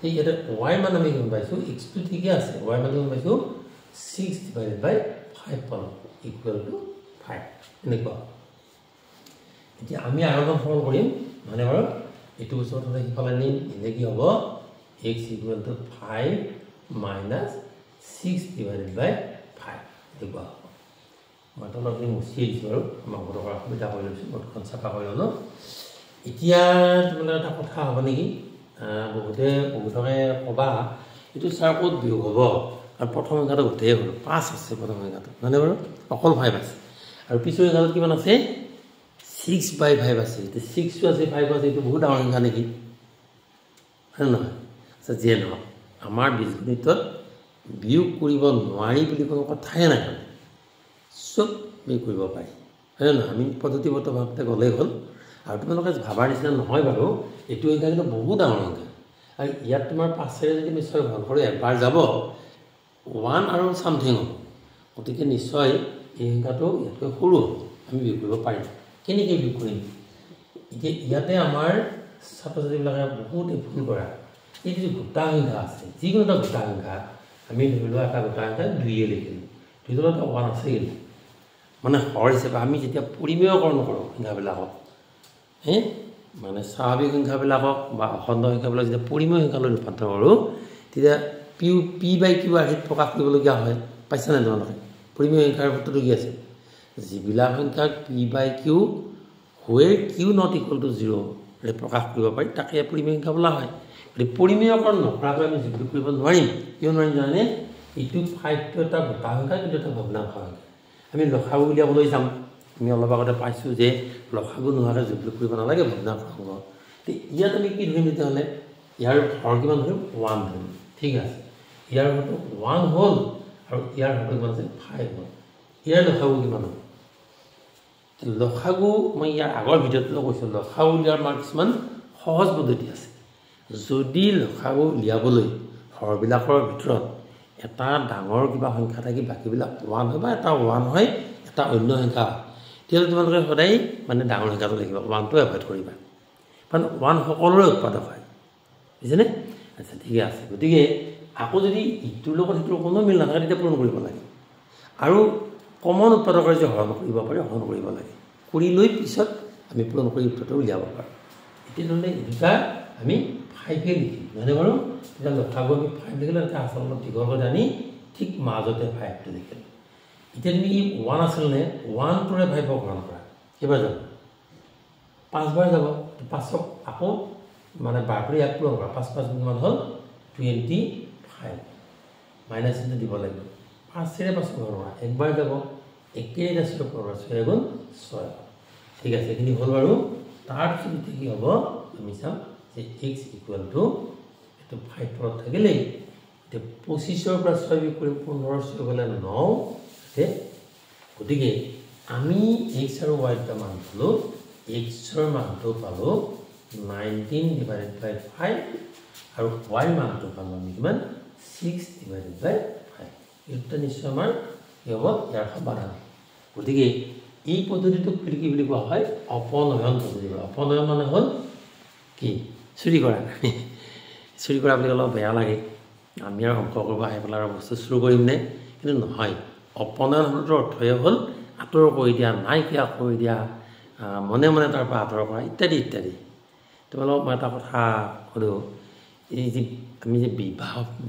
এই এটা y মান আমি গম পাইছো x টো ঠিকই আছে y মান গম পাইছো 6 / 5 পালো ইকুৱেল টু 5 এনেকুৱা এতিয়া আমি আৰু এটা ফৰ্ম কৰিম মানে বাৰু এটো বস্তু ধৰে ইফালে নিম এনে কি হ'ব x = 5 - 6 / 5 দেখুৱা মই তো লগি মুছি দিছো আৰু মাংসৰ পৰা সুবিধা কৰি লৈছো বটখন চাফা কৰি ললো এতিয়া তোমালোকৰ এটা কথা হ'ব নেকি বহুতকে কবা এটো স্যাৰ ক'ত বিয়োগ হ'ব আৰু প্ৰথম সংখ্যাটো উঠে হ'ল 5 আছে প্ৰথম সংখ্যাটো মানে বাৰু অকল 5 আছে আৰু পিছৰ সংখ্যাটো কিমান আছে 6/5 আছে এটো 6 টো আছে 5 আছে এটো বহুত ডাঙৰ সংখ্যা নেকি হয় নহয় আচ্ছা যে ন আমাৰ বীজগণিতত বিয়োগ কৰিব নোৱাৰি বুলি কোনো কথাই নাই সব বিয়োগ কৰিব পাৰি হয় নহয় আমি পদ্ধতিগতভাৱে গলে হ'ল আৰু তোমালোকে ভাবাৰ নিচিনা নহয় বাৰু এটো সংখ্যা কিন্তু বহুত ডাঙৰ সংখ্যা আৰু ইয়াত তোমাৰ 5 ৰে যদি নিশ্চয় ভাল কৰি এবাৰ যাব 1 আৰু সামথিং গতিকে নিশ্চয় এই সংখ্যাটো ইয়াতকৈ সৰু আমি বিয়োগ কৰিব পাৰিম কেনেকৈ বিয়োগ কৰিম এতিয়া ইয়াতে আমাৰ ছাত্ৰ-ছাত্ৰীবিলাকে বহুত ভুল কৰা এই যে গোটা সংখ্যা আছে যিকোনো এটা গোটা সংখ্যা আমি ধৰিলো এটা গোটা সংখ্যা 2 এ লিখিলো 2 ৰ 1 আছে মানে হৰ হিচাপে আমি যেতিয়া পৰিমেয়কৰণ কৰো সংখ্যাবিলাকক মানে স্বাভাৱিক সংখ্যাবিলাকক বা অখণ্ড সংখ্যাবিলাক যেতিয়া পৰিমেয় সংখ্যালৈ ৰূপান্তৰ কৰো তেতিয়া p/q আৰ্হিত প্ৰকাশ কৰিবলগীয়া হয় পাইছা নে তোমালোকে পৰিমেয় সংখ্যাৰ সূত্ৰটো কি আছে যিবিলাক সংখ্যাক p/q where q not equal to 0 ৰে প্ৰকাশ কৰিব পাৰি তাকে পৰিমেয় সংখ্যা বোলা হয় এই পৰিমেয়কৰণ নকৰাকৈ আমি যোগবিয়োগ কৰিব নোৱাৰিম কিয় নোৱাৰিম জানে ইটো 5 টো এটা গোটা সংখ্যা কিন্তু এটা ভগ্নাংশ সংখ্যা আমি লসাগু উলিয়াবলৈ যাম আমি অলপ আগতে পাইছো যে লসাগু নোহোৱাকৈ যোগবিয়োগ কৰিব নালাগে ভগ্নাংশ সংখ্যা তে ইয়াত আমি কি ধৰিম তেতিয়াহ'লে ইয়াৰ হৰ কিমান ধৰিম 1 ধৰিম ঠিক আছে ইয়াৰ হৰটো 1 হ'ল আৰু ইয়াৰ হৰটো কিমান আছে 5 হ'ল ইয়াৰ লসাগু কিমান হ'ব লসাগু মই ইয়াৰ আগৰ ভিডিঅ'ত কৈছো লসাগু উলিয়াৰ মাৰ কিছুমান সহজ পদ্ধতি আছে যদি লসাগু উলিয়াবলৈ হৰবিলাকৰ ভিতৰত এটা ডাঙৰ কিবা সংখ্যা থাকি বাকিবিলাক 1 হয় বা এটা 1 হয় এটা অন্য সংখ্যা তেতিয়াহ'লে তোমালোকে সদায় মানে ডাঙৰ সংখ্যাটো লিখিবা 1 টো এভয়েড কৰিবা কাৰণ 1 সকলোৰে উৎপাদক হয় বুজিছেনে আচ্ছা ঠিক আছে গতিকে আকৌ যদি ইটোৰ লগত ইটোৰ কোনো মিল নাথাকে তেতিয়া পূৰণ কৰিব লাগে আৰু কমন উৎপাদকৰ যে হৰণ কৰিব পাৰি হৰণ কৰিব লাগে কৰি লৈ পিছত আমি পূৰণ কৰি উত্তৰটো উলিয়াব পাৰোঁ এতিয়া নহ'লে দুটা আমি 5 এ লিখিম মানে বাৰু এটা লসাগু আমি 5 লিখিলে এটা আচলতে দীঘল কৰি আনি ঠিক মাজতে 5 টো লিখিম এতিয়া তুমি 1 আছিল নে 1 টোৰে 5 গ্ৰহণ কৰা কিবা যাব 5 বাৰ যাব 5ক আকৌ মানে বাৰটো ইয়াত পূৰণ কৰা 5 5 কিমান হ'ল 25 মাইনাস চিহ্ন দিব লাগিব 5 ৰে 5 গ্ৰহণ কৰা একবাৰ যাব একেই ৰাশি কৰা 6 গুণ 6 ঠিক আছে এখিনি হ'ল বাৰু তাৰ পিছত কি হ'ব আমি চাম যে x = এটো 5 পৰত থাকিলে তে 25 ৰ পৰা 6 বিয়োগ কৰিম 15 ৰ গলে 9 তে গতিকে আমি x আৰু y ৰ মান পালো x ৰ মানটো পালো 19/5 আৰু y মানটো পালো আমি কিমান 6/5 এটা নিশ্চয় আমাৰ কি হ'ব ইয়াৰ সমাধান গতিকে এই পদ্ধতিটোক কি বুলি কোৱা হয় অপনয়ন পদ্ধতি অপনয়ন মানে হ'ল কি চুৰি কৰা বুলি অলপ বেয়া লাগে আমি আৰু অংক কৰিব আহি পেলাই বস্তু চুৰ কৰিম নে কিন্তু নহয় অপনয়ন শব্দৰ অৰ্থই হ'ল আঁতৰ কৰি দিয়া নাইকিয়া কৰি দিয়া মনে মনে তাৰ পৰা আঁতৰ কৰা ইত্যাদি ইত্যাদি তোমালোকক মই এটা কথা কওঁ এই যে আমি যে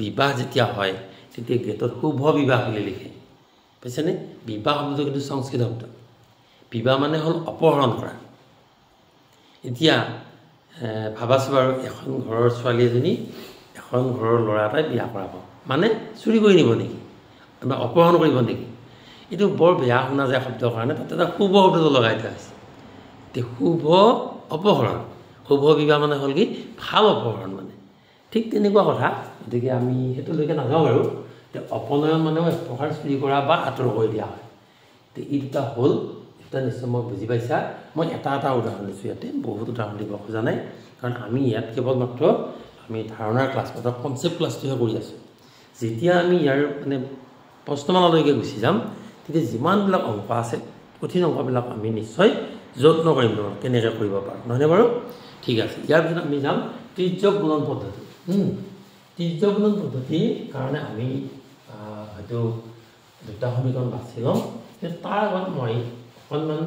বিবাহ যেতিয়া হয় তেতিয়া গেটত শুভ বিবাহ বুলি লিখে পাইছেনে বিবাহ শব্দটো কিন্তু সংস্কৃত শব্দ বিবাহ মানে হ'ল অপহৰণ কৰা এতিয়া ভাবাছোঁ বাৰু এখন ঘৰৰ ছোৱালী এজনী এখন ঘৰৰ ল'ৰা এটাই বিয়া কৰাব মানে চুৰি কৰি নিব নেকি বা অপহৰণ কৰিব নেকি এইটো বৰ বেয়া শুনা যায় শব্দৰ কাৰণে তাতে এটা শুভ শব্দটো লগাই দিয়া হৈছে এতিয়া শুভ অপহৰণ শুভ বিবাহ মানে হ'ল কি ভাল অপহৰণ মানে ঠিক তেনেকুৱা কথা গতিকে আমি সেইটোলৈকে নাযাওঁ বাৰু যে অপনয়ন মানে এক প্ৰকাৰ চুৰি কৰা বা আঁতৰ কৰি দিয়া হয় তো এই দুটা হ'ল এটা নিশ্চয় মই বুজি পাইছা মই এটা উদাহৰণ দিছোঁ ইয়াতে বহুত উদাহৰণ দিব খোজা নাই কাৰণ আমি ইয়াত কেৱল মাত্ৰ আমি ধাৰণাৰ ক্লাছ বা কনচেপ্ট ক্লাছটোহে কৰি আছোঁ যেতিয়া আমি ইয়াৰ মানে প্ৰশ্নমালালৈকে গুচি যাম তেতিয়া যিমানবিলাক অংক আছে কঠিন অংকবিলাক আমি নিশ্চয় যত্ন কৰিম কেনেকৈ কৰিব পাৰোঁ নহয়নে বাৰু ঠিক আছে ইয়াৰ পিছত আমি যাম ত্ৰিজ্যক গুণন পদ্ধতি ত্ৰিজ্যক গুণন পদ্ধতিৰ কাৰণে আমি হয়তো দুটা সমীকৰণ বাছি ল'ম তাৰ আগত মই অকণমান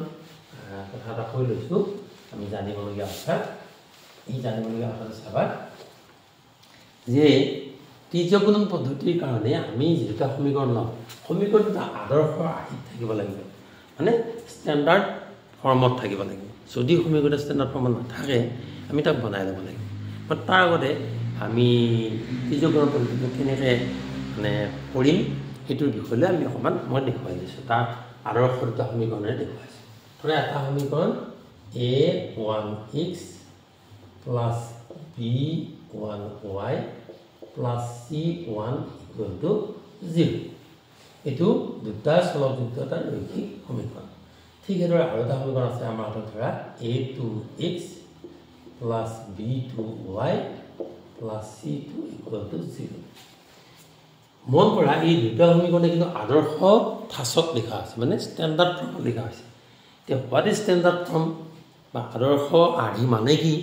কথা এটা কৈ লৈছোঁ আমি জানিবলগীয়া কথা এই জানিবলগীয়া কথা চাবা যে ত্ৰিজ্যক গুণন পদ্ধতিৰ কাৰণে আমি যিটা সমীকৰণ লওঁ সমীকৰণ দুটা আদৰ্শ আৰ্হিত থাকিব লাগিব মানে ষ্টেণ্ডাৰ্ড ফৰ্মত থাকিব লাগিব যদি সমীকৰণ ষ্টেণ্ডাৰ্ড ফৰ্মত নাথাকে আমি তাক বনাই ল'ব লাগিব বাট তাৰ আগতে আমি ত্ৰিজ্যক গুণন পদ্ধতিটো কেনেকৈ মানে কৰিম সেইটোৰ বিষয়লৈ আমি অকণমান মই দেখুৱাই দিছোঁ তাৰ আদৰ্শ দুটা সমীকৰণেৰে দেখুৱাইছোঁ ধৰা এটা সমীকৰণ a1x plus b1y plus c1 equal to 0 এইটো দুটা চলকযুক্ত এটা ৰৈখিক সমীকৰণ ঠিক সেইদৰে আৰু এটা সমীকৰণ আছে আমাৰ হাতত ধৰা a2x plus b2y plus c2 equal to 0 মন কৰা এই দুটা সমীকৰণে কিন্তু আদৰ্শ ঠাচত লিখা আছে মানে ষ্টেণ্ডাৰ্ড ফৰ্মত লিখা হৈছে এতিয়া হোৱাট ইজ ষ্টেণ্ডাৰ্ড ফৰ্ম বা আদৰ্শ আৰ্হি মানে কি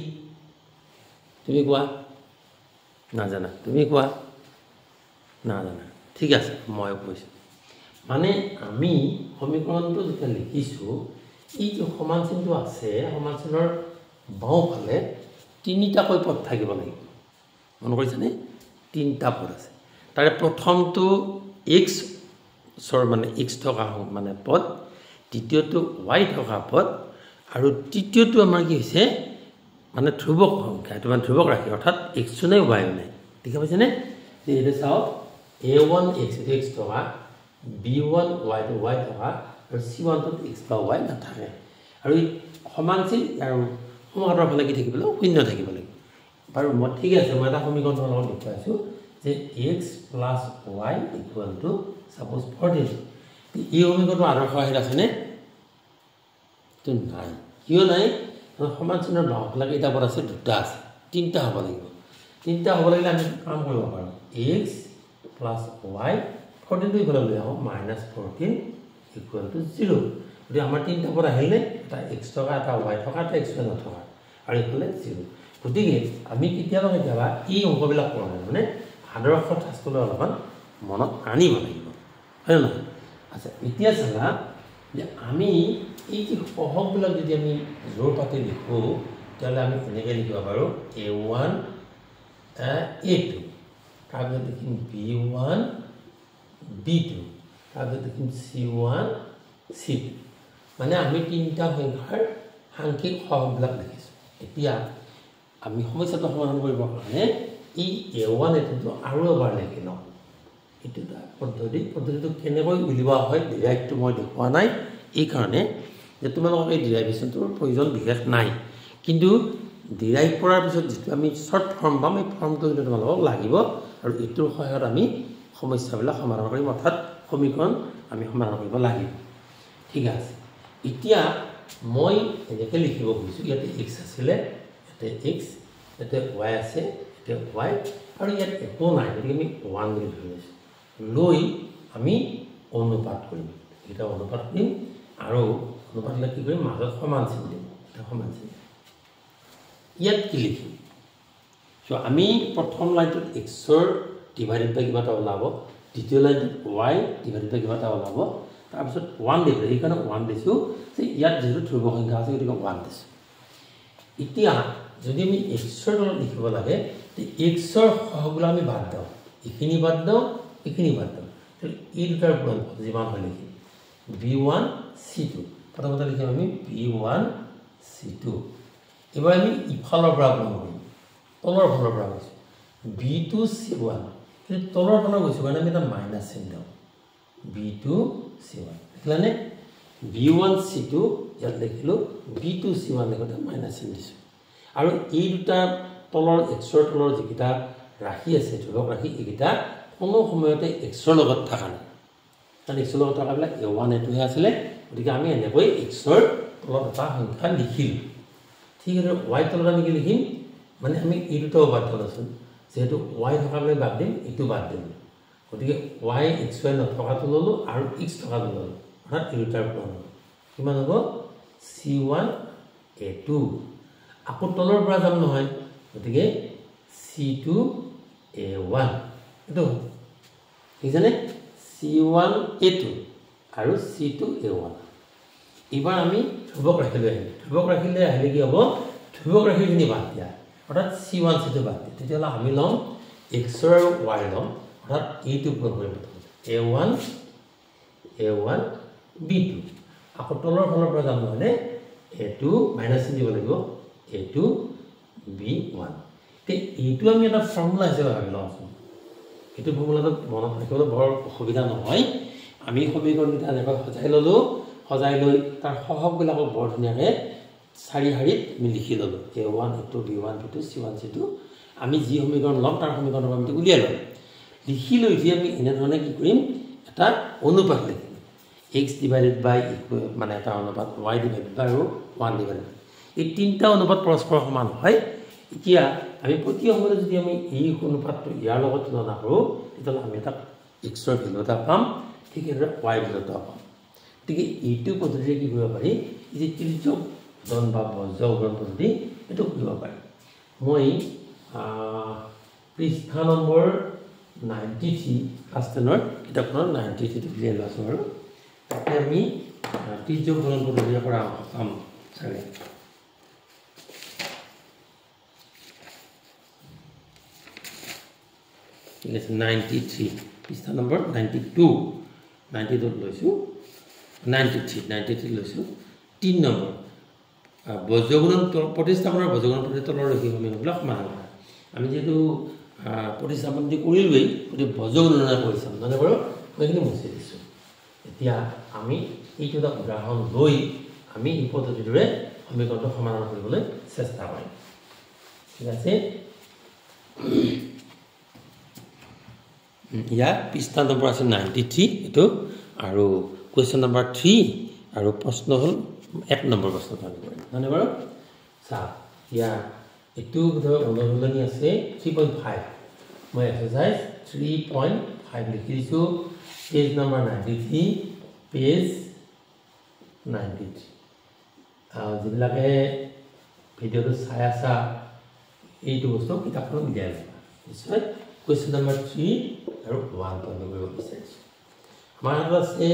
তুমি কোৱা নাজানা তুমি কোৱা নাজানা ঠিক আছে মই কৈছোঁ মানে আমি সমীকৰণটো যেতিয়া লিখিছোঁ এই যে সমান চিনটো আছে সমান চিনৰ বাওঁফালে তিনিটাকৈ পদ থাকিব লাগিব মন কৰিছেনে তিনিটা পদ আছে তাৰে প্ৰথমটো এক্সৰ মানে এক্স থকা মানে পদ দ্বিতীয়টো ৱাই থকা পদ আৰু তৃতীয়টো আমাৰ কি হৈছে মানে ধ্ৰুৱক সংখ্যা এইটো মানে ধ্ৰুৱক ৰাশি অৰ্থাৎ এক্সো নাই ৱাইও নাই দেখা পাইছেনে এইটো চাওক a1x এইটো এক্স থকা b1y টো ৱাই থকা আৰু c1টোত এক্স বা ৱাই নাথাকে আৰু এই সমান চিন আৰু সমান্তৰাল ফালে কি থাকিব লাগিব শূন্য থাকিব লাগিব বাৰু মই ঠিক আছে মই এটা সমীকৰণ লগত দেখুৱাইছোঁ যে x plus Y equal to suppose 14 এই সমীকৰণটো আদৰ্শ আৰ্হিত আছেনে তো নাই কিয় নাই সমান চিনৰ বাওঁফালে কেইটা পদ আছে দুটা আছে তিনিটা হ'ব লাগিব তিনিটা হ'ব লাগিলে আমি কাম কৰিব পাৰোঁ x প্লাছ ৱাই 14টো ইফালে লৈ আহোঁ -14 ইকুৱেল টু 0 গতিকে আমাৰ তিনিটা পদ আহিলে এটা এক্স থকা এটা ৱাই থকা এটা এক্স ৱাই নথকা আৰু ইফালে 0 গতিকে আমি কেতিয়াবা এই অংকবিলাক কৰা নাই মানে আদৰ্শ ঠাচটোলৈ অলপমান মনত আনিব লাগিব হয় নহয় আচ্ছা এতিয়া চালা যে আমি এই যে সহগবিলাক যদি আমি জোৰ পাতি লিখোঁ তেতিয়াহ'লে আমি এনেকৈ লিখিব পাৰোঁ a1 a2 তাৰপিছত লিখিম b1 b2 তাৰপিছত লিখিম c1 c2 মানে আমি তিনিটা সংখ্যাৰ সাংখ্যিক সহগবিলাক লিখিছোঁ এতিয়া আমি সমস্যাটো সমাধান কৰিবৰ কাৰণে এই a1 এইটো আৰু এবাৰ লিখি লওঁ এইটো পদ্ধতিটো কেনেকৈ উলিওৱা হয় ডিৰাইভটো মই দেখুওৱা নাই এইকাৰণে যে তোমালোকক এই ডিৰাইভেশ্যনটোৰ প্ৰয়োজন বিশেষ নাই কিন্তু ডিৰাইভ কৰাৰ পিছত যিটো আমি শ্বৰ্ট ফৰ্ম পাম এই ফৰ্মটো কিন্তু তোমালোকক লাগিব আৰু এইটোৰ সহায়ত আমি সমস্যাবিলাক সমাধান কৰিম অৰ্থাৎ সমীকৰণ আমি সমাধান কৰিব লাগিব ঠিক আছে এতিয়া মই এনেকৈ লিখিব খুজিছোঁ ইয়াতে এক্স আছিলে ইয়াতে এক্স ইয়াতে ৱাই আছে ইয়াতে ৱাই আৰু ইয়াত একো নাই গতিকে আমি 1 বুলি ধৰি লৈছোঁ লৈ আমি অনুপাত কৰিম এটা অনুপাত কৰিম আৰু অনুপাতবিলাক কি কৰিম মাজত সমান চিন দিম এটা সমান চিন ইয়াত কি লিখিম চ' আমি প্ৰথম লাইনটোত এক্সৰ ডিভাইডেড বাই কিবা এটা ওলাব দ্বিতীয় লাইনটোত ৱাই ডিভাইডেড বাই কিবা এটা ওলাব তাৰপিছত 1 দিব সেইকাৰণে 1 দিছোঁ যে ইয়াত যিহেতু ধ্ৰুৱ সংখ্যা আছে গতিকে 1 দিছোঁ এতিয়া যদি আমি এক্সৰ তলত লিখিব লাগে তে এক্সৰ সহগবিলাক আমি বাদ দিওঁ এইখিনি বাদ দিওঁ এইখিনি বাদ দিওঁ এই দুটাৰ গুণফল যিমান হয় লিখিম b1 c2 প্ৰথমতে লিখিম আমি b1 c2 এবাৰ আমি ইফালৰ পৰা গণনা কৰিম তলৰ ফালৰ পৰা গৈছোঁ B2C1 কিন্তু তলৰ ফালৰ গৈছোঁ কাৰণে আমি এটা মাইনাছ চিন দিওঁ B2C1 দেখিলানে B1C2 ইয়াত লিখিলোঁ B2C1 লিখোঁতে মাইনাছ চিন দিছোঁ আৰু এই দুটা তলৰ এক্সৰ তলৰ যিকেইটা ৰাশি আছে ধ্ৰুৱক ৰাশি এইকেইটা কোনো সময়তে এক্সৰ লগত থকা নাই কাৰণ এক্সৰ লগত থকাবিলাক A1 A2হে আছিলে গতিকে আমি এনেকৈ এক্সৰ তলত এটা সংখ্যা লিখিলোঁ ঠিক আছে y তলত আমি কি লিখিম মানে আমি এই দুটাও বাদ দিলোঁচোন যেহেতু y থকাবিলাক বাদ দিম এইটো বাদ দিম গতিকে y xy নথকাটো ল'লোঁ আৰু x থকাটো ল'লোঁ অৰ্থাৎ এই দুটাৰ পৰা ল'লোঁ কিমান হ'ব C1 A2 আকৌ তলৰ পৰা যাম নহয় গতিকে C2 A1 এইটো ঠিক আছে C1 A2 আৰু C2 A1 এবাৰ আমি ধ্ৰুৱক ৰাখিলৈ আহিম ধ্ৰুৱক ৰাখিলৈ আহিলে কি হ'ব ধ্ৰুৱক ৰাশিখিনি বাদ দিয়া অৰ্থাৎ C1 C2 বাদ দিয়া তেতিয়াহ'লে আমি ল'ম x আৰু y ল'ম অৰ্থাৎ এইটো পূৰণ কৰিম A1 B2 আকৌ তলৰ ফালৰ পৰা যাম নহ'লে A2 মাইনাছ চিন দিব লাগিব A2 B1 এইটো আমি এটা ফৰ্মুলা হিচাপে ভাবি লওঁচোন এইটো ফৰ্মুলাটো মনত ৰাখিবলৈ বৰ অসুবিধা নহয় আমি সমীকৰণকেইটা এনেকৈ সজাই ল'লোঁ সজাই লৈ তাৰ সহগবিলাকক বৰ ধুনীয়াকৈ চাৰি শাৰীত আমি লিখি ল'লোঁ A1 A2 B1 B2 C1 C2 আমি যি সমীকৰণ ল'ম তাৰ সমীকৰণৰ আমি উলিয়াই ল'ম লিখি লৈ যি আমি এনেধৰণে কি কৰিম এটা অনুপাত লিখিম x ডিভাইডেড বাই মানে এটা অনুপাত y ডিভাইডেড বাই আৰু 1 ডিভাইডেড এই তিনিটা অনুপাত পৰস্পৰ সমান হয় এতিয়া আমি প্ৰতি সময়তে যদি আমি এই অনুপাতটো ইয়াৰ লগত তুলনা কৰোঁ তেতিয়াহ'লে আমি এটা এক্সৰ ভেলু এটা পাম ঠিক সেইদৰে y ভেলু এটা পাম গতিকে এইটো পদ্ধতিৰে কি কৰিব পাৰি এই যে তিৰ্যক গুণন বা বজ্ৰ গুণন পদ্ধতি এইটো কৰিব পাৰি মই পৃষ্ঠা নম্বৰ 93 ক্লাছ 10ৰ কিতাপখনৰ 93টো উলিয়াই লৈছোঁ আৰু তাতে আমি তিৰ্যক গুণন পদ্ধতিৰে কৰা পাম চাগে ঠিক আছে 93 পৃষ্ঠা নম্বৰ 92 লৈছোঁ 93 লৈছোঁ 3 নম্বৰ বজ্ৰগুণন প্ৰতিস্থাপনৰ বজ্ৰগুণন পদ্ধতি তলৰ ৰৈখিক সমীকৰণবিলাক সমাধান কৰা আমি যিহেতু প্ৰতিস্থাপন কৰিলোৱেই গতিকে বজ্ৰগুণনা কৰি চাম মানে বাৰু মই এইখিনি মুচি দিছোঁ এতিয়া আমি এইটো এটা উদাহৰণ লৈ আমি এই পদ্ধতিটোৰে সমীকৰণটো সমাধান কৰিবলৈ চেষ্টা কৰিম ঠিক আছে ইয়াৰ পৃষ্ঠা নম্বৰ আছে 93 এইটো আৰু কুৱেশ্যন নম্বৰ 3 আৰু প্ৰশ্ন হ'ল 1 নম্বৰ প্ৰশ্নটো আমি কৰিম মানে বাৰু চা ইয়াৰ এইটো ধৰক অনুশীলনী আছে 3.5 মই এক্সাৰচাইজ 3.5 লিখি দিছোঁ পেজ নম্বৰ 93 পেজ 93 যিবিলাকে ভিডিঅ'টো চাই আছা এইটো বস্তু কিতাপখন উলিয়াই ল'বা নিশ্চয় কুৱেশ্যন নম্বৰ 3 আৰু 1 পইণ্ট কৰিব বিচাৰিছোঁ আমাৰ হাতত আছে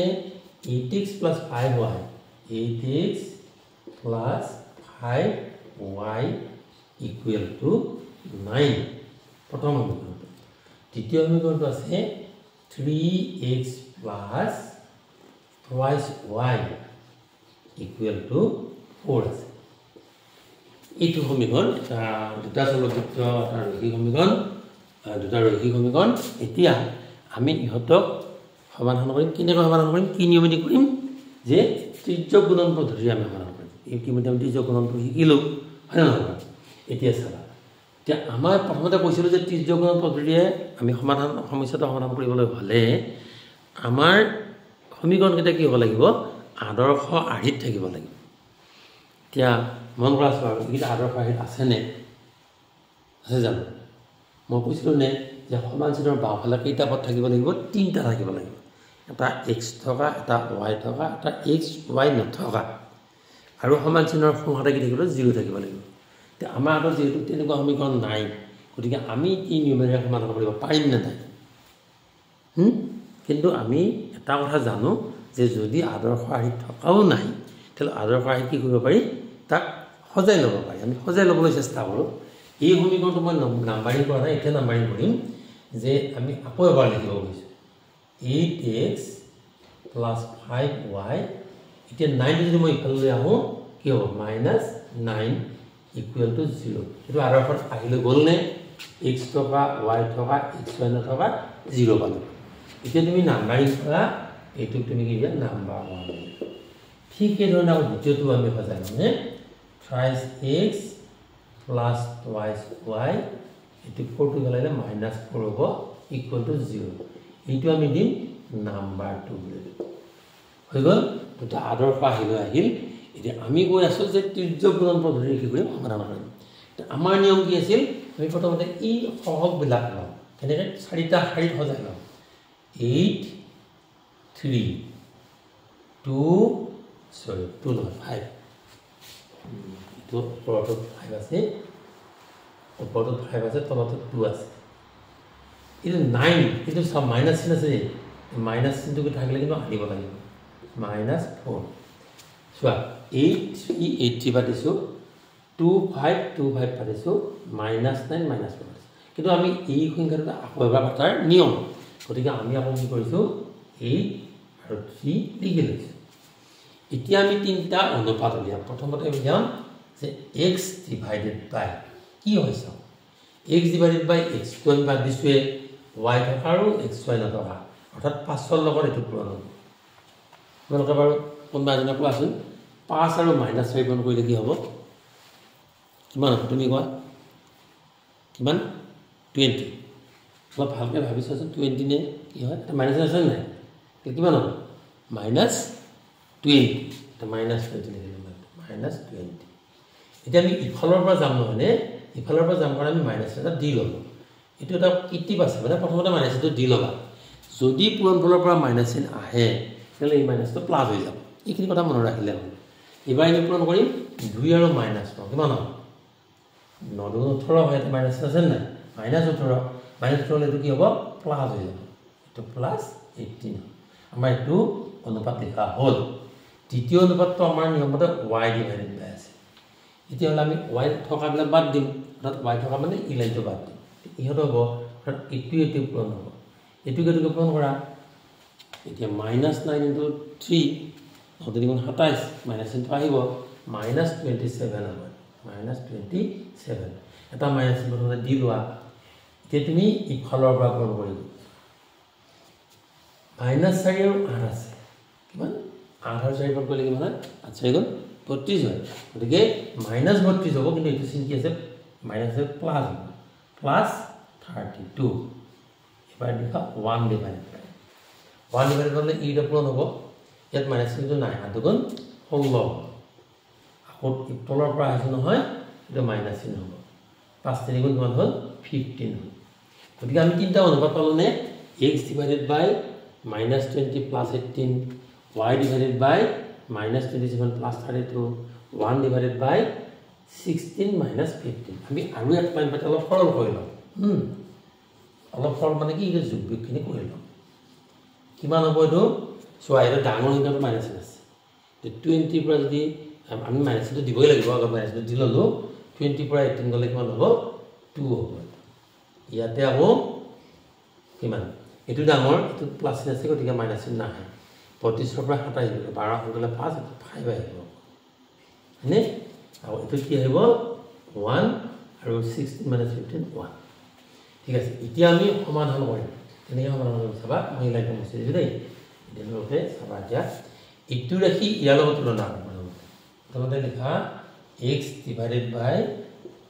8x plus 5y 8x plus 5y equal to 9 প্ৰথম সমীকৰণটো দ্বিতীয় সমীকৰণটো আছে 3x plus twice y equal to 4 আছে এইটো সমীকৰণ দুটা চলযুক্ত এটা ৰৈখিক সমীকৰণ দুটা ৰৈখিক সমীকৰণ এতিয়া আমি ইহঁতক সমাধান কৰিম কেনেকৈ সমাধান কৰিম কি নিয়মেদি কৰিম যে তিৰ্যক গুণন পদ্ধতিৰে আমি সমাধান কৰিম ইতিমধ্যে আমি তিৰ্যক গুণনটো শিকিলোঁ হয় নহয় এতিয়া চাবা এতিয়া আমাৰ প্ৰথমতে কৈছিলোঁ যে তিৰ্যক গুণন পদ্ধতিৰে আমি সমস্যাটো সমাধান কৰিবলৈ হ'লে আমাৰ সমীকৰণকেইটা কি হ'ব লাগিব আদৰ্শ আৰ্হিত থাকিব লাগিব এতিয়া মন কৰা চোৱা এইকেইটা আদৰ্শ আৰ্হিত আছেনে আছে জানো মই কৈছিলোঁ নে যে সমান চিনৰ বাওঁফালে কেইটা পদ থাকিব লাগিব 3টা থাকিব লাগিব এটা x থকা এটা y থকা এটা x y নথকা আৰু সমান চিনৰ সংখ্যাটা কি থাকিব 0 থাকিব লাগিব এতিয়া আমাৰ হাতত যিহেতু তেনেকুৱা সমীকৰণ নাই গতিকে আমি কি নিয়মেৰে সমাধান কৰিব পাৰিম নে নাই কিন্তু আমি এটা কথা জানো যে যদি আদৰ্শ আৰ্হিত থকাও নাই তেতিয়াহ'লে আদৰ্শ আৰ্হিত কি কৰিব পাৰি তাক সজাই ল'ব পাৰি আমি সজাই ল'বলৈ চেষ্টা কৰোঁ এই সমীকৰণটো মই নাম্বাৰিং কৰা নাই এতিয়া নাম্বাৰিং কৰিম যে আমি আকৌ এবাৰ লিখিব গৈছোঁ 8x plus 5y এতিয়া 9 যদি মই ইফাললৈ আহোঁ কি হ'ব -9 ইকুৱেল টু 0 এইটো আদৰ্শত আহিলে গ'লনে x থকা y থকা x y নথকা 0 পালো এতিয়া তুমি নাম্বাৰিং কৰা এইটো তুমি কি দিয়া নাম্বাৰ 1 ঠিক এই ধৰণে আৰু দ্বিতীয়টো আমি সজাই ল'মনে thrice x plus twice y এটো 4 টু গলাইলে -4 হ'ব ইকুৱেল টু 0 এইটো আমি দিম নাম্বাৰ 2 বুলি হৈ গ'ল তো আদৰ্শ আহিল এতিয়া আমি কৈ আছো যে ত্ৰিজ্য গুণন পদ্ধতি কি কৰিম সমাধান কৰিম আমাৰ নিয়ম কি আছিল আমি প্ৰথমতে ই সহগ বিলাক লওঁ কেনেকৈ চাৰিটা শাৰীত সজাই লওঁ 8 3 2 sorry 2 নহয় 5 itu ওপৰতো 5 আছে ওপৰতো 5 আছে তলতো 2 আছে ಇದು 9 ಇದು সব মাইনাস চিন আছে মাইনাস চিনটো থাকিলে কিন্তু আনিব লাগিব -4 সোয়া 8 80 পাতিছো 25 পাতিছো -9 -4 কিন্তু আমি এই সংখ্যাটা আকোবা পাতাৰ নিয়ম গতিকে আমি আকৌ কি কৰিছো 8 আৰু 3 লিখি লৈছো এতিয়া আমি তিনটা অনুপাত উলিয়াম প্ৰথমতে উলিয়াম যে x ডিভাইডেড বাই কি হৈছে x ডিভাইডেড বাই x তো আমি বাদ দিছো y থকা আৰু x y নথকা অৰ্থাৎ 5 ৰ লগত এটো পূৰণ হ'ব তোমালোকে বাৰু কোনবা জনা কোৱাচোন 5 আৰু -4 গুণ কৰিলে কি হ'ব কিমান তুমি কোৱা কিমান 20 অলপ ভালকৈ ভাবিছাচোন 20 নে কি হয় এটা মাইনাস আছে নাই কিমান হ'ব -20 এটা -20 লিখিলে -20 এতিয়া আমি ইফালৰ পৰা যাম নহলে ইফালৰ পৰা যাম কাৰণ আমি মাইনাস এটা দি লম এটো এটা কিটি আছে মানে প্ৰথমতে মাইনাস এটো দি লবা যদি পূৰণ ফলৰ পৰা মাইনাস চিন আহে তেলে এই মাইনাসটো প্লাস হৈ যাব এইখিনি কথা মনত ৰাখিলে হ'ল এবাৰ আমি পূৰণ কৰিম 2 আৰু -9 কিমান হ'ব 9 18 হয় মাইনাস আছে নাই -18 -18 এটো কি হ'ব প্লাস হৈ যাব এটো প্লাস 18 আমাৰ এটো অনুপাত লিখা হ'ল দ্বিতীয় অনুপাতটো আমাৰ নিয়মতে y ডিভাইডেড বাই আছে এতিয়া হল আমি y থকাবিলাক বাদ দিম অৰ্থাৎ y থকা মানে ই লাইনটো বাদ দিম ইহত হ'ব অৰ্থাৎ এটো পূৰণ হ'ব এটোকে পূৰণ কৰা এতিয়া -9 ইনটু 3 অধিকন 27 মাইনাস চিনটো আহিব -27 হ'ব -27 এটা মাইনাস চিনটো দি লোৱা এতিয়া তুমি ইফালৰ পৰা পূৰণ কৰিব -4 আৰু 8 আছে কিমান 8 আৰু 4 পূৰণ কৰিলে কিমান হয় 8 4 গুণ 32 হয় গতিকে -32 হ'ব কিন্তু এটো চিন কি আছে মাইনাস প্লাস প্লাস 32 এবাৰ লিখা 1 ডিভাইডেড বাই 1 ডিভাইডেড কৰলে ই টা পূৰণ হবে ইয়াত মাইনাস কিন্তু নাই 8 গুণ 16 আকৌ তলৰ পৰা আহিছে নহয় এটা মাইনাস চিন হ'ব 5 3 গুণ কিমান হ'ল 15 হ'ল গতিকে আমি তিনটা অনুপাত পালোনে x ডিভাইডেড বাই -20 প্লাস 18 y ডিভাইডেড বাই -27 প্লাস 32 1 ডিভাইডেড বাই 16 minus 15 আমি আৰু এক লাইন পাতে অলপ সৰল কৰি লওঁ অলপ সৰল মানে কি এই যোগবিয়োগখিনি কৰি লওঁ কিমান হ'ব এটো সো আইৰ ডাঙৰ সংখ্যাটো মাইনাস আছে 20 পৰা যদি আমি মাইনাসটো দিবই লাগিব আগত মাইনাসটো দি ললো 20 পৰা 18 গলে কিমান হ'ব 2 হ'ব ইয়াতে আকৌ কিমান এটো ডাঙৰ এটো প্লাস আছে গতিকে মাইনাস নাহে 25 পৰা 27 12 গলে 5 5 আহিব নে আৰু এটো কি আহিব 1 আৰু 16 minus 15 1 ঠিক আছে এতিয়া আমি সমাধান কৰিম কেনেকৈ সমাধান কৰিম চাবা মই লাইনটো মুছি দিছো দেই এতিয়ালৈকে চাবা এতিয়া ইটো ৰাখি ইয়াৰ লগত তুলনা কৰিম তলতে লিখা x divided by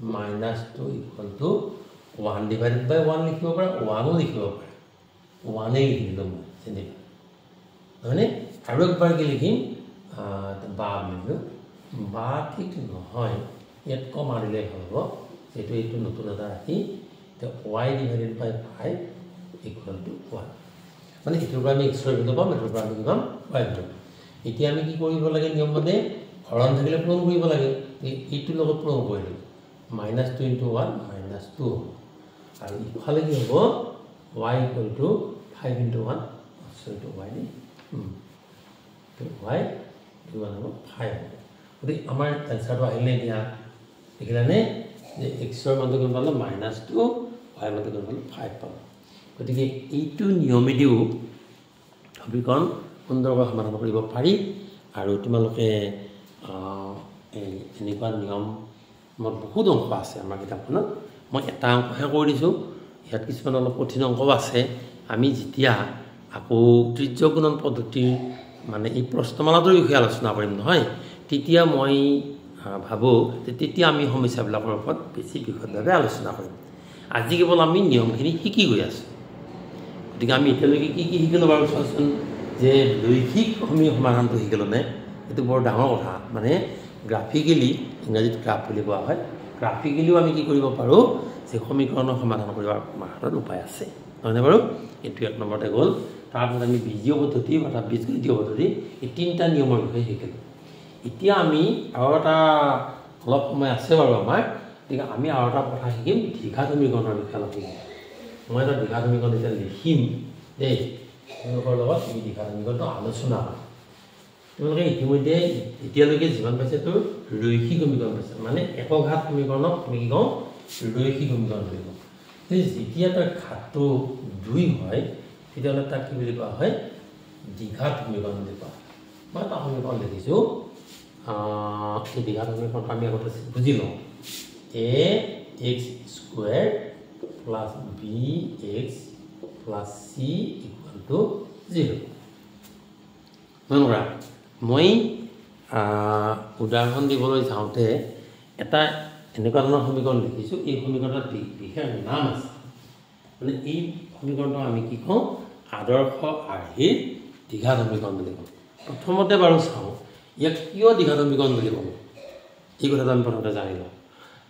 -2 equal to 1 divided by 1 লিখিব পাৰা 1 ও লিখিব পাৰা 1 এ লিখিলো মই চিনি মানে আৰু একবাৰ কি লিখিম বা লিখো বা ঠিক নহয় ইয়াত কম আনিলে হ'ব যেটো এইটো নতুন এটা ৰাখি তে y divided by 5 equal to 1 মানে এটোৰ পৰা আমি x ৰ ভ্যালু পাম এটোৰ পৰা আমি কি পাম y পাম এতিয়া আমি কি কৰিব লাগে নিয়ম মতে হৰণ থাকিলে পূৰণ কৰিব লাগে এইটো লগত পূৰণ কৰিলো -2 into 1 -2 আৰু ইফালে কি হ'ব y equal to 5 into 1 so to y নি তো y কিমান হ'ব 5 গতি আমাৰ আনসাৰটো আহিলে দিয়া দেখিলানে যে x ৰ মানটো কিমান পালো -2 y মানটো কিমান পালো 5 পালো গতিকে এইটো নিয়মেদিও সমীকৰণ সুন্দৰভাৱে সমাধান কৰিব পাৰি আৰু তোমালোকে এনেকুৱা নিয়ম মোৰ বহুত অংক আছে আমাৰ কিতাপখনত মই এটা অংকহে কৰি দিছোঁ ইয়াত কিছুমান অলপ কঠিন অংক আছে আমি যেতিয়া আকৌ ত্ৰিজ্য গুণন পদ্ধতিৰ মানে এই প্ৰশ্নমালাটোৰ বিষয়ে আলোচনা কৰিম নহয় তেতিয়া মই ভাবোঁ যে তেতিয়া আমি সমস্যাবিলাকৰ ওপৰত বেছি বিশদভাৱে আলোচনা কৰিম আজি কেৱল আমি নিয়মখিনি শিকি গৈ আছোঁ গতিকে আমি এতিয়ালৈকে কি কি শিকিলোঁ বাৰু চোৱাচোন যে লৈখিক সমাধানটো শিকিলোঁ নে এইটো বৰ ডাঙৰ কথা মানে গ্ৰাফিকেলি ইংৰাজীত গ্ৰাফ বুলি কোৱা হয় গ্ৰাফিকেলিও আমি কি কৰিব পাৰোঁ যে সমীকৰণৰ সমাধান কৰিবৰ আমাৰ হাতত উপায় আছে নহয়নে বাৰু এইটো 1 নম্বৰতে গ'ল তাৰপিছত আমি বীজীয় পদ্ধতি অৰ্থাৎ বীজগণিতীয় পদ্ধতি এই 3টা নিয়মৰ বিষয়ে শিকিলোঁ এতিয়া আমি আৰু এটা অলপ সময় আছে বাৰু আমাৰ গতিকে আমি আৰু এটা কথা শিকিম দ্বিঘাত সমীকৰণৰ বিষয়ে অলপ শিকিম মই এটা দ্বিঘাত সমীকৰণ এতিয়া লিখিম দেই তেওঁলোকৰ লগত আমি দ্বিঘাত সমীকৰণটো আলোচনা কৰিম তোমালোকে ইতিমধ্যে এতিয়ালৈকে যিমান পাইছে তোৰ ৰৈখিক সমীকৰণ পাইছে মানে একঘাত সমীকৰণক আমি কি কওঁ ৰৈখিক সমীকৰণ বুলি কওঁ যেতিয়া তাৰ ঘাতটো 2 হয় তেতিয়াহ'লে তাক কি বুলি কোৱা হয় দ্বিঘাত সমীকৰণ বুলি কোৱা হয় মই এটা সমীকৰণ লিখিছোঁ এই দ্বিঘাত সমীকৰণটো আমি আগতে বুজি লওঁ ax square plus bx plus c equal to 0 মন কৰা মই উদাহৰণ দিবলৈ যাওঁতে এটা এনেকুৱা ধৰণৰ সমীকৰণ লিখিছোঁ এই সমীকৰণত বিশেষ নাম আছে মানে এই সমীকৰণটো আমি কি কওঁ আদৰ্শ আৰ্হিৰ দ্বিঘাত সমীকৰণ বুলি কওঁ প্ৰথমতে বাৰু চাওঁ ইয়াক কিয় দ্বিঘাত সমীকৰণ বুলি কওঁ এই কথাটো আমি প্ৰথমতে জানি লওঁ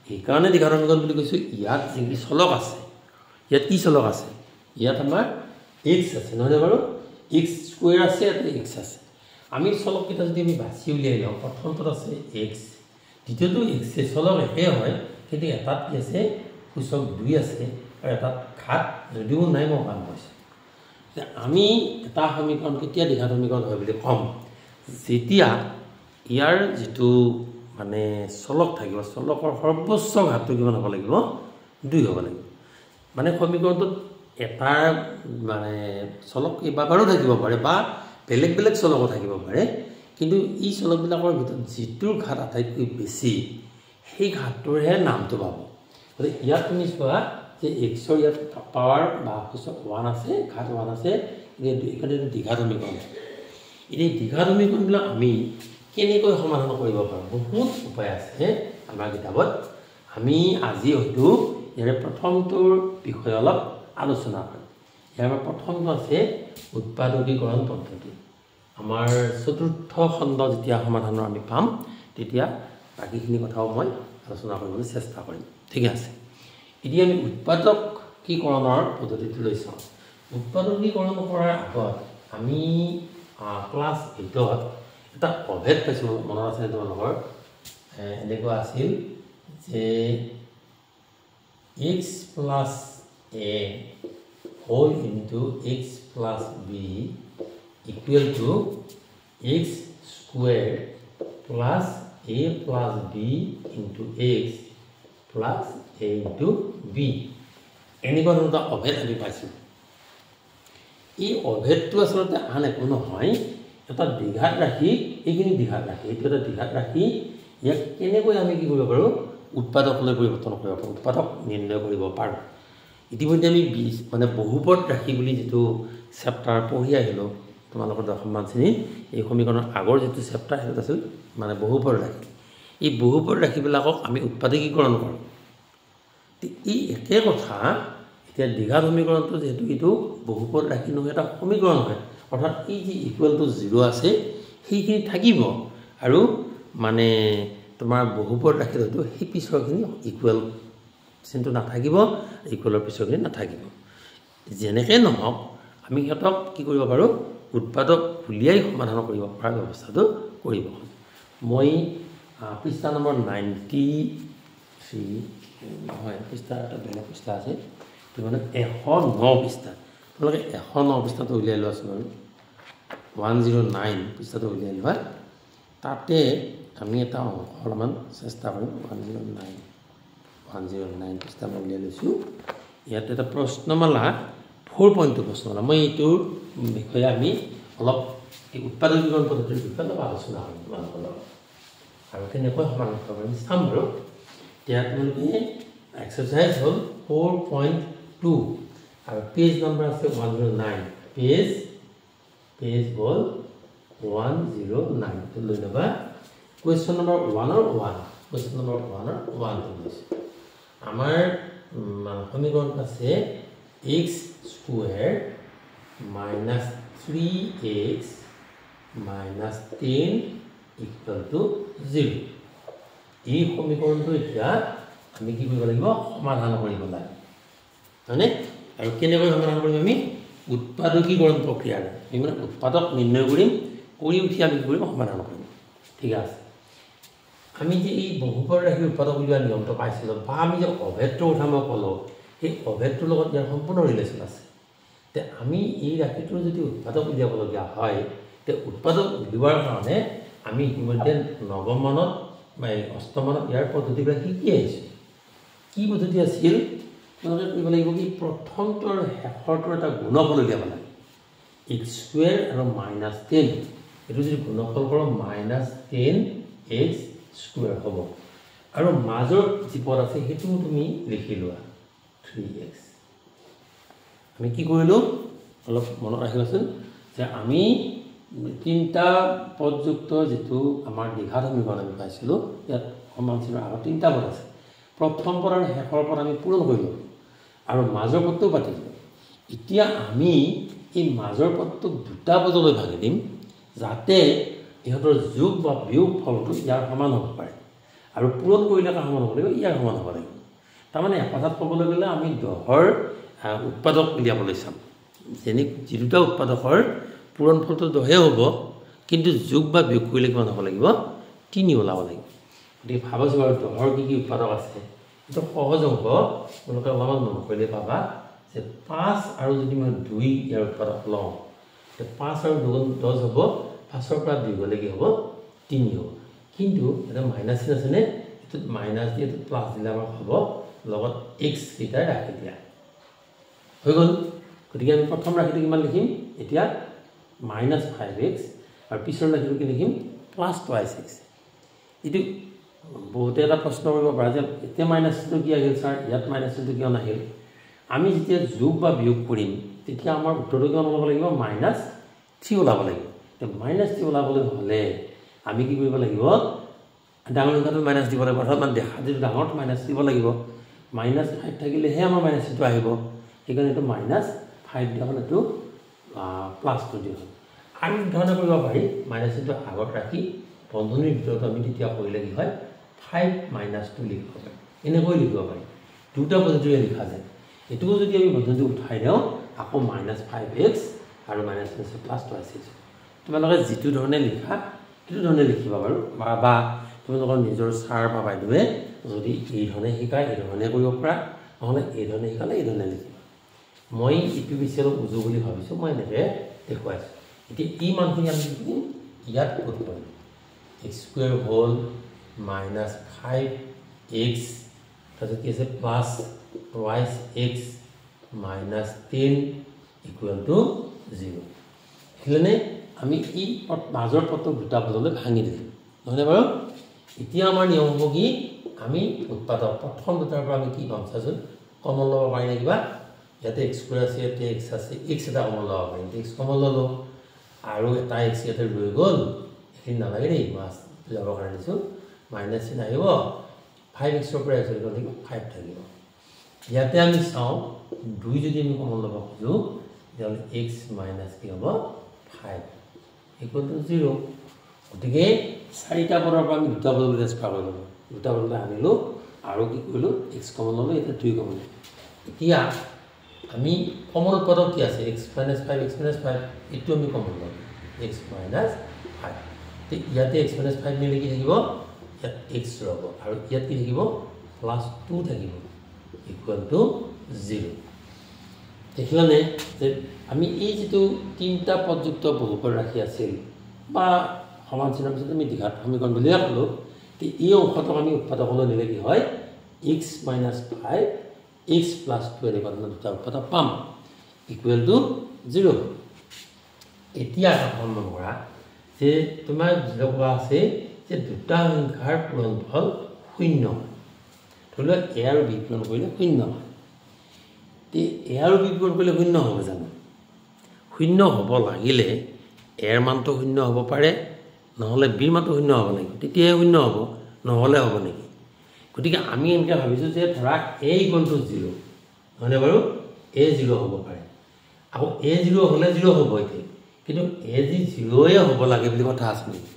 সেইকাৰণে দ্বিঘাত সমীকৰণ বুলি কৈছোঁ ইয়াত যি চলক আছে ইয়াত কি চলক আছে ইয়াত আমাৰ x আছে নহয়নে বাৰু x স্কুৱেৰ আছে ইয়াত x আছে আমি চলককেইটা যদি আমি বাছি উলিয়াই লওঁ প্ৰথমটোত আছে x দ্বিতীয়টো x চলক একে হয় কিন্তু এটাত কি আছে সূচক 2 আছে আৰু এটাত ঘাত যদিও নাই মই কাম কৰিছোঁ আমি এটা সমীকৰণ কেতিয়া দ্বিঘাত সমীকৰণ হয় বুলি ক'ম যেতিয়া ইয়াৰ যিটো মানে চলক থাকিব চলকৰ সৰ্বোচ্চ ঘাতটো কিমান হ'ব লাগিব 2 হ'ব লাগিব মানে সমীকৰণটোত এটা মানে চলক কেইবাবাৰো থাকিব পাৰে বা বেলেগ বেলেগ চলকো থাকিব পাৰে কিন্তু এই চলকবিলাকৰ ভিতৰত যিটোৰ ঘাত আটাইতকৈ বেছি সেই ঘাতটোৰহে নামটো পাব গতিকে ইয়াত তুমি চোৱা যে এক্সৰ ইয়াত পাৱাৰ বা সূচক 1 আছে ঘাত 1 আছে এইটো দ্বিঘাত সমীকৰণ এই দ্বিঘাত সমীকৰণবিলাক আমি কেনেকৈ সমাধান কৰিব পাৰোঁ বহুত উপায় আছে আমাৰ কিতাপত আমি আজি হয়তো ইয়াৰে প্ৰথমটোৰ বিষয়ে অলপ আলোচনা কৰিম ইয়াৰ প্ৰথমটো আছে উৎপাদকীকৰণ পদ্ধতি আমাৰ চতুৰ্থ খণ্ড যেতিয়া সমাধানৰ আমি পাম তেতিয়া বাকীখিনি কথাও মই আলোচনা কৰিবলৈ চেষ্টা কৰিম ঠিক আছে এতিয়া আমি উৎপাদকীকৰণৰ পদ্ধতিটো লৈ চাওঁ উৎপাদকীকৰণ কৰাৰ আগত আমি ক্লাছ 8ত এটা অভেদ পাইছিলোঁ মনত আছে তোমালোকৰ এনেকুৱা আছিল যে x plus a whole into x plus b equal to x square plus a plus b into x plus a into b এনেকুৱা ধৰণৰ এটা অভেদ আমি পাইছিলোঁ এই অভেদটো আচলতে আন একো নহয় এটা দ্বিঘাত ৰাখি এইখিনি দ্বিঘাত ৰাখি এইটো এটা দ্বিঘাত ৰাখি ইয়াক কেনেকৈ আমি কি কৰিব পাৰোঁ উৎপাদকলৈ পৰিৱৰ্তন কৰিব পাৰোঁ উৎপাদক নিৰ্ণয় কৰিব পাৰোঁ ইতিমধ্যে আমি মানে বহুপদ ৰাখি বুলি যিটো চেপ্টাৰ পঢ়ি আহিলোঁ তোমালোকৰ 10মান শ্ৰেণীত এই সমীকৰণৰ আগৰ যিটো চেপ্টাৰ সেইটো আছিল মানে বহুপদ ৰাখি এই বহুপদ ৰাখিবিলাকক আমি উৎপাদকীকৰণ কৰোঁ এই একে কথা এতিয়া দ্বিঘাত সমীকৰণটো যিহেতু এইটো বহুপদ ৰাখি নহয় এটা সমীকৰণ হয় অৰ্থাৎ এই যি ইকুৱেল টু 0 আছে সেইখিনি থাকিব আৰু মানে তোমাৰ বহুপদ ৰাখি হয়তো সেই পিছৰখিনি ইকুৱেল চিনটো নাথাকিব ইকুৱেলৰ পিছৰখিনি নাথাকিব যেনেকৈ নহওক আমি সিহঁতক কি কৰিব পাৰোঁ উৎপাদক উলিয়াই সমাধান কৰিব পৰা ব্যৱস্থাটো কৰিব মই পৃষ্ঠা নম্বৰ 93 নহয় পৃষ্ঠা এটা বেলেগ পৃষ্ঠা আছে এইটো মানে 109 পৃষ্ঠা তোমালোকে 109 পৃষ্ঠাটো উলিয়াই লোৱাচোন আৰু 109 পৃষ্ঠাটো উলিয়াই লোৱা তাতে আমি এটা অংক অলপমান চেষ্টা কৰিম 109 পৃষ্ঠা মই উলিয়াই লৈছোঁ ইয়াত এটা প্ৰশ্নমালা 4 পইণ্টৰ প্ৰশ্নমালা মই এইটোৰ বিষয়ে আমি অলপ এই উৎপাদকীকৰণ পদ্ধতিৰ বিষয়ে অলপ আলোচনা কৰিম তোমালোকৰ লগত আৰু কেনেকৈ সমাধান কৰিব পাৰিম চাম বাৰু এতিয়া তোমালোকে এক্সাৰসাইজ হ'ল 4.2 আৰু পেজ নম্বৰ আছে 109 পেজ হ'ল 109 তো লৈ লবা কোৱেশ্চন নম্বৰ 1 কোৱেশ্চন নম্বৰ 1 তো লৈছে আমাৰ সমীকৰণ আছে x square minus 3x minus 10 equal to 0 এই সমীকৰণটো এতিয়া আমি কি কৰিব লাগিব সমাধান কৰিব লাগিব মানে আৰু কেনেকৈ সমাধান কৰিম আমি উৎপাদকীকৰণ প্ৰক্ৰিয়াৰে আমি মানে উৎপাদক নিৰ্ণয় কৰিম কৰি উঠি আমি কি কৰিম সমাধান কৰিম ঠিক আছে আমি যে এই বহুপদ ৰাশি উৎপাদক উলিওৱাৰ নিয়মটো পাইছিলোঁ বা আমি যে অভেদ্য উঠা মই ক'লোঁ সেই অভেদ্যৰ লগত ইয়াৰ সম্পূৰ্ণ ৰিলেশ্যন আছে তে আমি এই ৰাশিটোৰ যদি উৎপাদক উলিয়াবলগীয়া হয় তে উৎপাদক উলিওৱাৰ কাৰণে আমি ইতিমধ্যে নৱম মানত বা অষ্টম মানত ইয়াৰ পদ্ধতিবিলাক শিকি আহিছোঁ কি পদ্ধতি আছিল তোমালোকে কৰিব লাগিব কি প্ৰথমটোৰ শেষৰটোৰ এটা গুণফল উলিয়াব লাগে x স্কুৱেৰ আৰু -10 এইটো যদি গুণফল কৰোঁ -10x স্কুৱেৰ হ'ব আৰু মাজৰ যি পদ আছে সেইটো তুমি লিখি লোৱা 3x আমি কি কৰিলোঁ অলপ মনত ৰাখিবাচোন যে আমি তিনিটা পদযুক্ত যেটো আমাৰ দ্বিঘাত সমীকৰণ আমি পাইছিলোঁ ইয়াত সমান চিহ্নৰ আগত তিনিটা পদ আছে প্ৰথম পদ আৰু শেষৰ পদ আমি পূৰণ কৰিলোঁ আৰু মাজৰ পদটো পাতি দিলোঁ এতিয়া আমি এই মাজৰ পদটোক দুটা পদলৈ ভাঙি দিম যাতে ইহঁতৰ যোগ বা বিয়োগ ফলটো ইয়াৰ সমান হ'ব পাৰে আৰু পূৰণ কৰিলে কাৰ সমান হ'ব লাগিব ইয়াৰ সমান হ'ব লাগিব তাৰমানে কথাত ক'বলৈ গ'লে আমি দহৰ উৎপাদক উলিয়াবলৈ চাম যেনে যি দুটা উৎপাদকৰ পূৰণ ফলটো 10 হ'ব কিন্তু যোগ বা বিয়োগ কৰিলে কিমান হ'ব লাগিব 3 ওলাব লাগিব গতিকে ভাবাচোন বাৰু 10ৰ কি উৎপাদক আছে এইটো সহজ অংক তোমালোকে অলপমান মন কৰিলে পাবা যে 5 আৰু যদি মই 2 ইয়াৰ উৎপাদক লওঁ তে 5 আৰু 2 10 হ'ব 5ৰ পৰা 2 গ'লে কি হ'ব 3 হ'ব কিন্তু এটা মাইনাছ চিন আছে নে এইটো মাইনাছ দিয়ে এইটো প্লাছ দিলে আমাৰ হ'ব লগত x কেইটা ৰাখি দিয়া হৈ গ'ল গতিকে আমি প্ৰথম ৰাখিটো কিমান লিখিম এতিয়া -5x আৰু পিছৰ ৰাখিটো কি লিখিম +2x এইটো বহুতে এটা প্ৰশ্ন কৰিব পাৰে যে এতিয়া মাইনাছটো কি আহিল ছাৰ ইয়াত মাইনাছটো কিয় নাহিল আমি যেতিয়া যোগ বা বিয়োগ কৰিম তেতিয়া আমাৰ উত্তৰটো কিমান হ'ব লাগিব -3 ওলাব লাগিব তে -3 ওলাবলৈ হ'লে আমি কি কৰিব লাগিব ডাঙৰ সংখ্যাটো মাইনাছ দিব লাগিব অৰ্থাৎ মানে দেখা যিটো ডাঙৰটো মাইনাছ দিব লাগিব -5 থাকিলেহে আমাৰ -2 আহিব সেইকাৰণে এইটো -5 দিয়াখন এইটো প্লাছটো দিয়া হ'ল আৰু ধৰণে কৰিব পাৰি -2 আগত ৰাখি বন্ধনীৰ ভিতৰত আমি তেতিয়া কৰিলে কি হয় 5 - 2 লিখিব পাৰি এনেকৈ লিখিব পাৰি দুটা পদ্ধতিৰে লিখা যায় এইটোও যদি আমি বন্ধনীটো উঠাই দিওঁ আকৌ -5x আৰু -2x তোমালোকে যিটো ধৰণে লিখা সেইটো ধৰণে লিখিবা বাৰু বা তোমালোকৰ নিজৰ ছাৰ বা বাইদেৱে যদি এই ধৰণে শিকায় এই ধৰণে কৰিব পৰা নহ'লে এই ধৰণে শিকালে এই ধৰণে লিখিবা মই ইটো বেছি অলপ উজু বুলি ভাবিছোঁ মই এনেকৈ দেখুৱাইছোঁ এতিয়া এই মানখিনি আমি কি কৰিম ইয়াত পুট কৰিম x স্কুৱেৰ হ'ল -5x তাৰপিছত কি আছে +2x -10 ইকুৱেল টু 0 সেইকাৰণে আমি এই মাজৰ পদটোক দুটা পদলৈ ভাঙি দিলোঁ নহয়নে বাৰু এতিয়া আমাৰ নিয়ম হ'ব কি আমি উৎপাদক প্ৰথম দুটাৰ পৰা আমি কি পাম চাচোন কমন ল'ব পাৰি নে কিবা ইয়াতে x স্কুৱেৰ আছে ইয়াতে x আছে x এটা কমন ল'ব পাৰিম x কমন ল'লোঁ আৰু এটা x ইয়াতে ৰৈ গ'ল এইখিনি নালাগে দেই মাছ যাবৰ কাৰণে দিছোঁ মাইনাছ চিন আহিব 5xৰ পৰা x গ'ল থাকিব 5 থাকিব ইয়াতে আমি চাওঁ 2 যদি আমি কমন ল'ব খোজোঁ তেতিয়াহ'লে x মাইনাছ কি হ'ব 5 ইকুৱেল টু 0 গতিকে 4টা পদৰ পৰা আমি দুটা পদলৈ ট্ৰান্সফাৰ কৰি ল'লোঁ দুটা পদলৈ আনিলোঁ আৰু কি কৰিলোঁ x কমন ল'লোঁ এতিয়া 2 কমন ল'লোঁ এতিয়া আমি কমন উৎপাদক কি আছে x - 5 x - 5 এইটো আমি কমন ল'লোঁ x - 5 তে ইয়াতে x - 5 মিলি কি থাকিব ইয়াত x ৰ'ব আৰু ইয়াত কি থাকিব +2 থাকিব ইকুৱেল টু 0 দেখিলানে যে আমি এই যেটো তিনটা পদযুক্ত বহুপদ ৰাখি আছিল বা সমান চিহ্নৰ পিছত আমি দ্বিঘাত সমীকৰণ বুলি ক'লোঁ তে এই অংশটোক আমি উৎপাদকলৈ নিলে কি হয় x - 5 x + 2 এনেকুৱা ধৰণৰ দুটা উৎপাদক পাম ইকুৱেল টু 0 এতিয়া মন কৰা যে তোমাৰ কোৱা আছে যে দুটা সংখ্যাৰ পূৰণফল 0 ধৰি লওক এ আৰু বি পূৰণ কৰিলে 0 হয় এ আৰু বি পূৰণ কৰিলে 0 হ'ব জানো 0 হ'ব লাগিলে এৰ মানটো 0 হ'ব পাৰে নহ'লে বিৰ মানটো 0 হ'ব লাগিব তেতিয়াহে 0 হ'ব নহ'লে হ'ব নেকি গতিকে আমি এনেকৈ ভাবিছোঁ যে ধৰা a = 0 নহ'লে বাৰু a 0 হ'ব পাৰে আকৌ a 0 হ'লে 0 হ'ব এতিয়া কিন্তু a যি 0য়ে হ'ব লাগে বুলি কথা আছে নেকি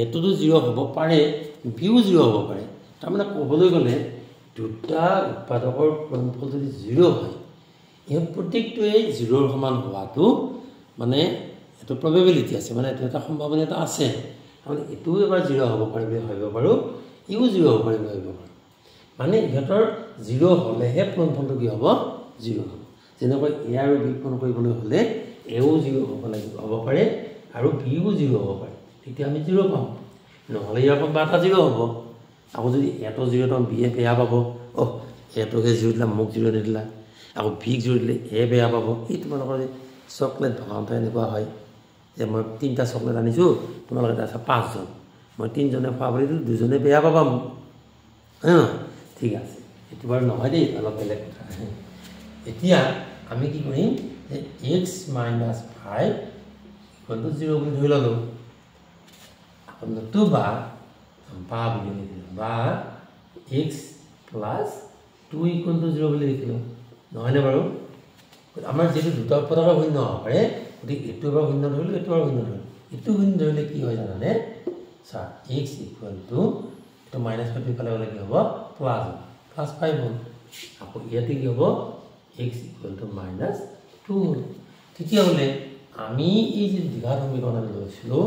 এটোতো 0 হ'ব পাৰে বিও 0 হ'ব পাৰে তাৰমানে ক'বলৈ গ'লে দুটা উৎপাদকৰ গুণফল যদি 0 হয় এই প্ৰত্যেকটোৱে 0ৰ সমান হোৱাটো মানে এটো প্ৰবেবিলিটি আছে মানে এটা সম্ভাৱনা আছে মানে এটো এবাৰ 0 হ'ব পাৰে বুলি ভাবিব পাৰো ইও 0 হ'ব পাৰে বুলি ভাবিব পাৰো মানে ইহঁতৰ 0 হ'লেহে গুণফলটো কি হ'ব 0 হ'ব যেনেকৈ a আৰু b পূৰণ কৰিবলৈ হ'লে এও 0 হ'ব লাগিব হ'ব পাৰে আৰু বিও 0 হ'ব পাৰে তেতিয়া আমি 0 পাম নহ'লে ইয়াৰ পৰা এটা 0 হ'ব আকৌ যদি এটো 0 তো বিয়ে বেয়া পাব এটোকে 0 দিলা মোক 0 নিদিলা আকৌ বিক 0 দিলে এ বেয়া পাব এই তোমালোকৰ চকলেট ভগাওঁতে এনেকুৱা হয় যে মই 3টা চকলেট আনিছোঁ তোমালোকে আছে 5 জন মই 3 জনে খোৱা বুলি দুজনে বেয়া পাবা মোক ঠিক আছে এটো বাৰু নহয় দেই অলপ বেলেগ কথা এতিয়া আমি কি কৰিম যে x - 5 = 0 বুলি ধৰি ললো আকৌ নতুবা বা বুলি লিখিলো বা x + 2 = 0 বুলি লিখিলো নহয়নে বাৰু আমাৰ যেটো দুটা উৎপাদকৰ 0 হ'ব পাৰে গতিকে এটো এবাৰ 0 ধৰিলো এটো এবাৰ 0 ধৰিলো এটো 0 ধৰিলে কি হয় জানানে চা x = এটো -5 ফালে গ'লে কি হ'ব +5 হ'ল আকৌ ইয়াতে কি হ'ব x = -2 তেতিয়া হ'লে আমি এই যে দ্বিঘাত সমীকৰণ আমি লৈছিলো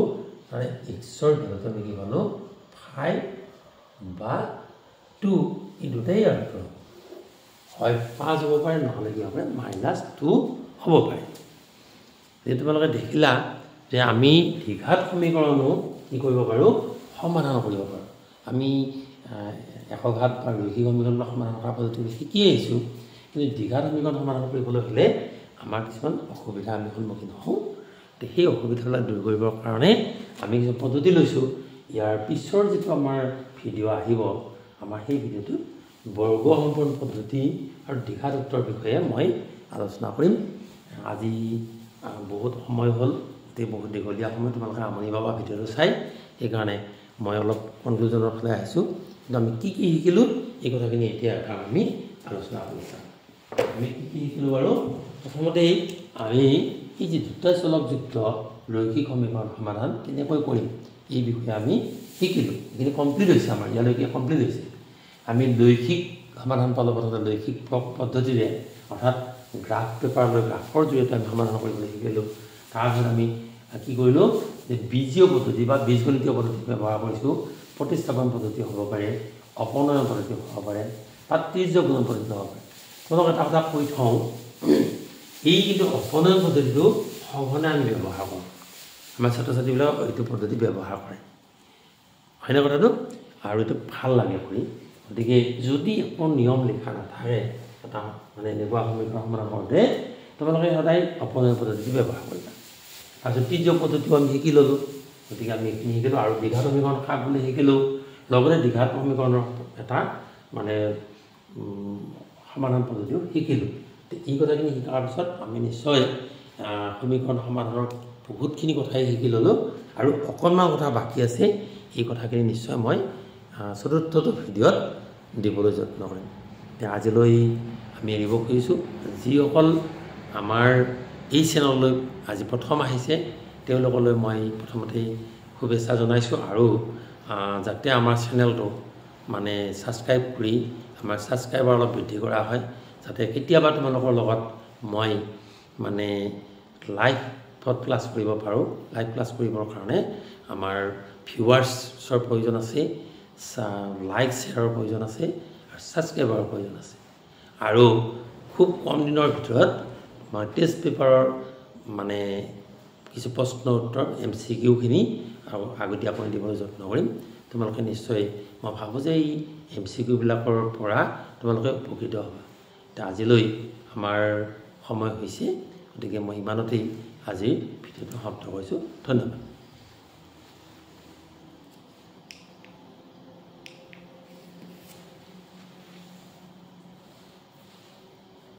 তাৰে x ৰ ভ্যালুটো আমি কি পালো 5 বা 2 এই দুটাই অৰ্থ হয় 5 হ'ব পাৰে নহ'লে কি হ'ব -2 হ'ব পাৰে যে তোমালোকে দেখিলা যে আমি দ্বিঘাত সমীকৰণো কি কৰিব পাৰো সমাধান কৰিব পাৰো আমি একঘাত বা ৰৈখিক সমীকৰণ সমাধান কৰা পদ্ধতি শিকি আহিছোঁ কিন্তু দ্বিঘাত সমীকৰণ সমাধান কৰিবলৈ হ'লে আমাৰ কিছুমান অসুবিধা আমি সন্মুখীন হওঁ সেই অসুবিধাবিলাক দূৰ কৰিবৰ কাৰণে আমি কিছু পদ্ধতি লৈছোঁ ইয়াৰ পিছৰ যেটো আমাৰ ভিডিও আহিব আমাৰ সেই ভিডিওটো বৰ্গ সম্পূৰ্ণ পদ্ধতি আৰু দ্বিঘাত উত্তৰ বিষয়ে মই আলোচনা কৰিম আজি বহুত সময় হ'ল বহুত দীঘলীয়া সময় তোমালোকে আমনি পাবা ভিডিওটো চাই সেইকাৰণে মই অলপ কনক্লুজনৰ ফালে আহিছোঁ কিন্তু আমি কি শিকিলো এই কথাখিনি এতিয়া আমি আলোচনা কৰিম আমি কি শিকিলো বাৰু প্ৰথমতে আমি এই যে দুটা চলকযুক্ত ৰৈখিক সমীকৰণ সমাধান কেনেকৈ কৰিম এই বিষয়ে আমি শিকিলো কিন্তু কমপ্লিট হৈছে আমাৰ ইয়ালৈকে কমপ্লিট হৈছে আমি লৈখিক সমাধান পালো প্ৰথমতে লৈখিক পদ্ধতিৰে অৰ্থাৎ গ্ৰাফ পেপাৰ লৈ গ্ৰাফৰ জৰিয়তে আমি সমাধান কৰিবলৈ শিকিলো তাৰপিছত আমি কি কৰিলো যে বীজীয় পদ্ধতি বা বীজগণিতীয় পদ্ধতি ব্যৱহাৰ কৰিছো প্ৰতিস্থাপন পদ্ধতি হ'ব পাৰে অপনয়ন পদ্ধতি হ'ব পাৰে তাত্ত্বিক গুণ পদ্ধতি হ'ব পাৰে তোমাক এটা কথা কৈ থওঁ এই কিন্তু অপনয়ন পদ্ধতিটো সঘনে আমি ব্যৱহাৰ কৰোঁ আমাৰ ছাত্ৰ ছাত্ৰীবিলাক এইটো পদ্ধতি ব্যৱহাৰ কৰে হয়নে কথাটো আৰু এইটো ভাল লাগে কৰি গতিকে যদি একো নিয়ম লিখা নাথাকে এটা মানে এনেকুৱা সমীকৰণ সমাধান কৰোঁতে তোমালোকে সদায় অপনয়ন পদ্ধতি ব্যৱহাৰ কৰিবা তাৰপিছত তৃতীয় পদ্ধতিও আমি শিকি ল'লোঁ গতিকে আমি এইখিনি শিকিলোঁ আৰু দ্বিঘাত সমীকৰণ কাক বুলি শিকিলোঁ লগতে দ্বিঘাত সমীকৰণৰ এটা মানে সমাধান পদ্ধতিও শিকিলোঁ এই কথাখিনি শিকাৰ পিছত আমি নিশ্চয় সমীকৰণ সমাধানৰ বহুতখিনি কথাই শিকি ল'লোঁ আৰু অকণমান কথা বাকী আছে এই কথাখিনি নিশ্চয় মই চতুৰ্থটো ভিডিঅ'ত দিবলৈ যত্ন কৰিম আজিলৈ আমি এৰিব খুজিছোঁ যিসকল আমাৰ এই চেনেললৈ আজি প্ৰথম আহিছে তেওঁলোকলৈ মই প্ৰথমতে শুভেচ্ছা জনাইছোঁ আৰু যাতে আমাৰ চেনেলটো মানে ছাবস্ক্ৰাইব কৰি আমাৰ ছাবস্ক্ৰাইবাৰ অলপ বৃদ্ধি কৰা হয় যাতে কেতিয়াবা তোমালোকৰ লগত মই মানে লাইভত ক্লাছ কৰিব পাৰোঁ লাইভ ক্লাছ কৰিবৰ কাৰণে আমাৰ ভিউৱাৰ্ছৰ প্ৰয়োজন আছে লাইক শ্বেয়াৰৰ প্ৰয়োজন আছে আৰু ছাবস্ক্ৰাইবাৰৰ প্ৰয়োজন আছে আৰু খুব কম দিনৰ ভিতৰত মই টেষ্ট পেপাৰৰ মানে কিছু প্ৰশ্ন উত্তৰ MCQখিনি আৰু আগতীয়াকৈ দিবলৈ যত্ন কৰিম তোমালোকে নিশ্চয় মই ভাবোঁ যে এই MCQবিলাকৰ পৰা তোমালোকে উপকৃত হ'বা আজিলৈ আমাৰ সময় হৈছে গতিকে মই ইমানতেই আজিৰ ভিডিঅ'টো সমাপ্ত কৰিছোঁ ধন্যবাদ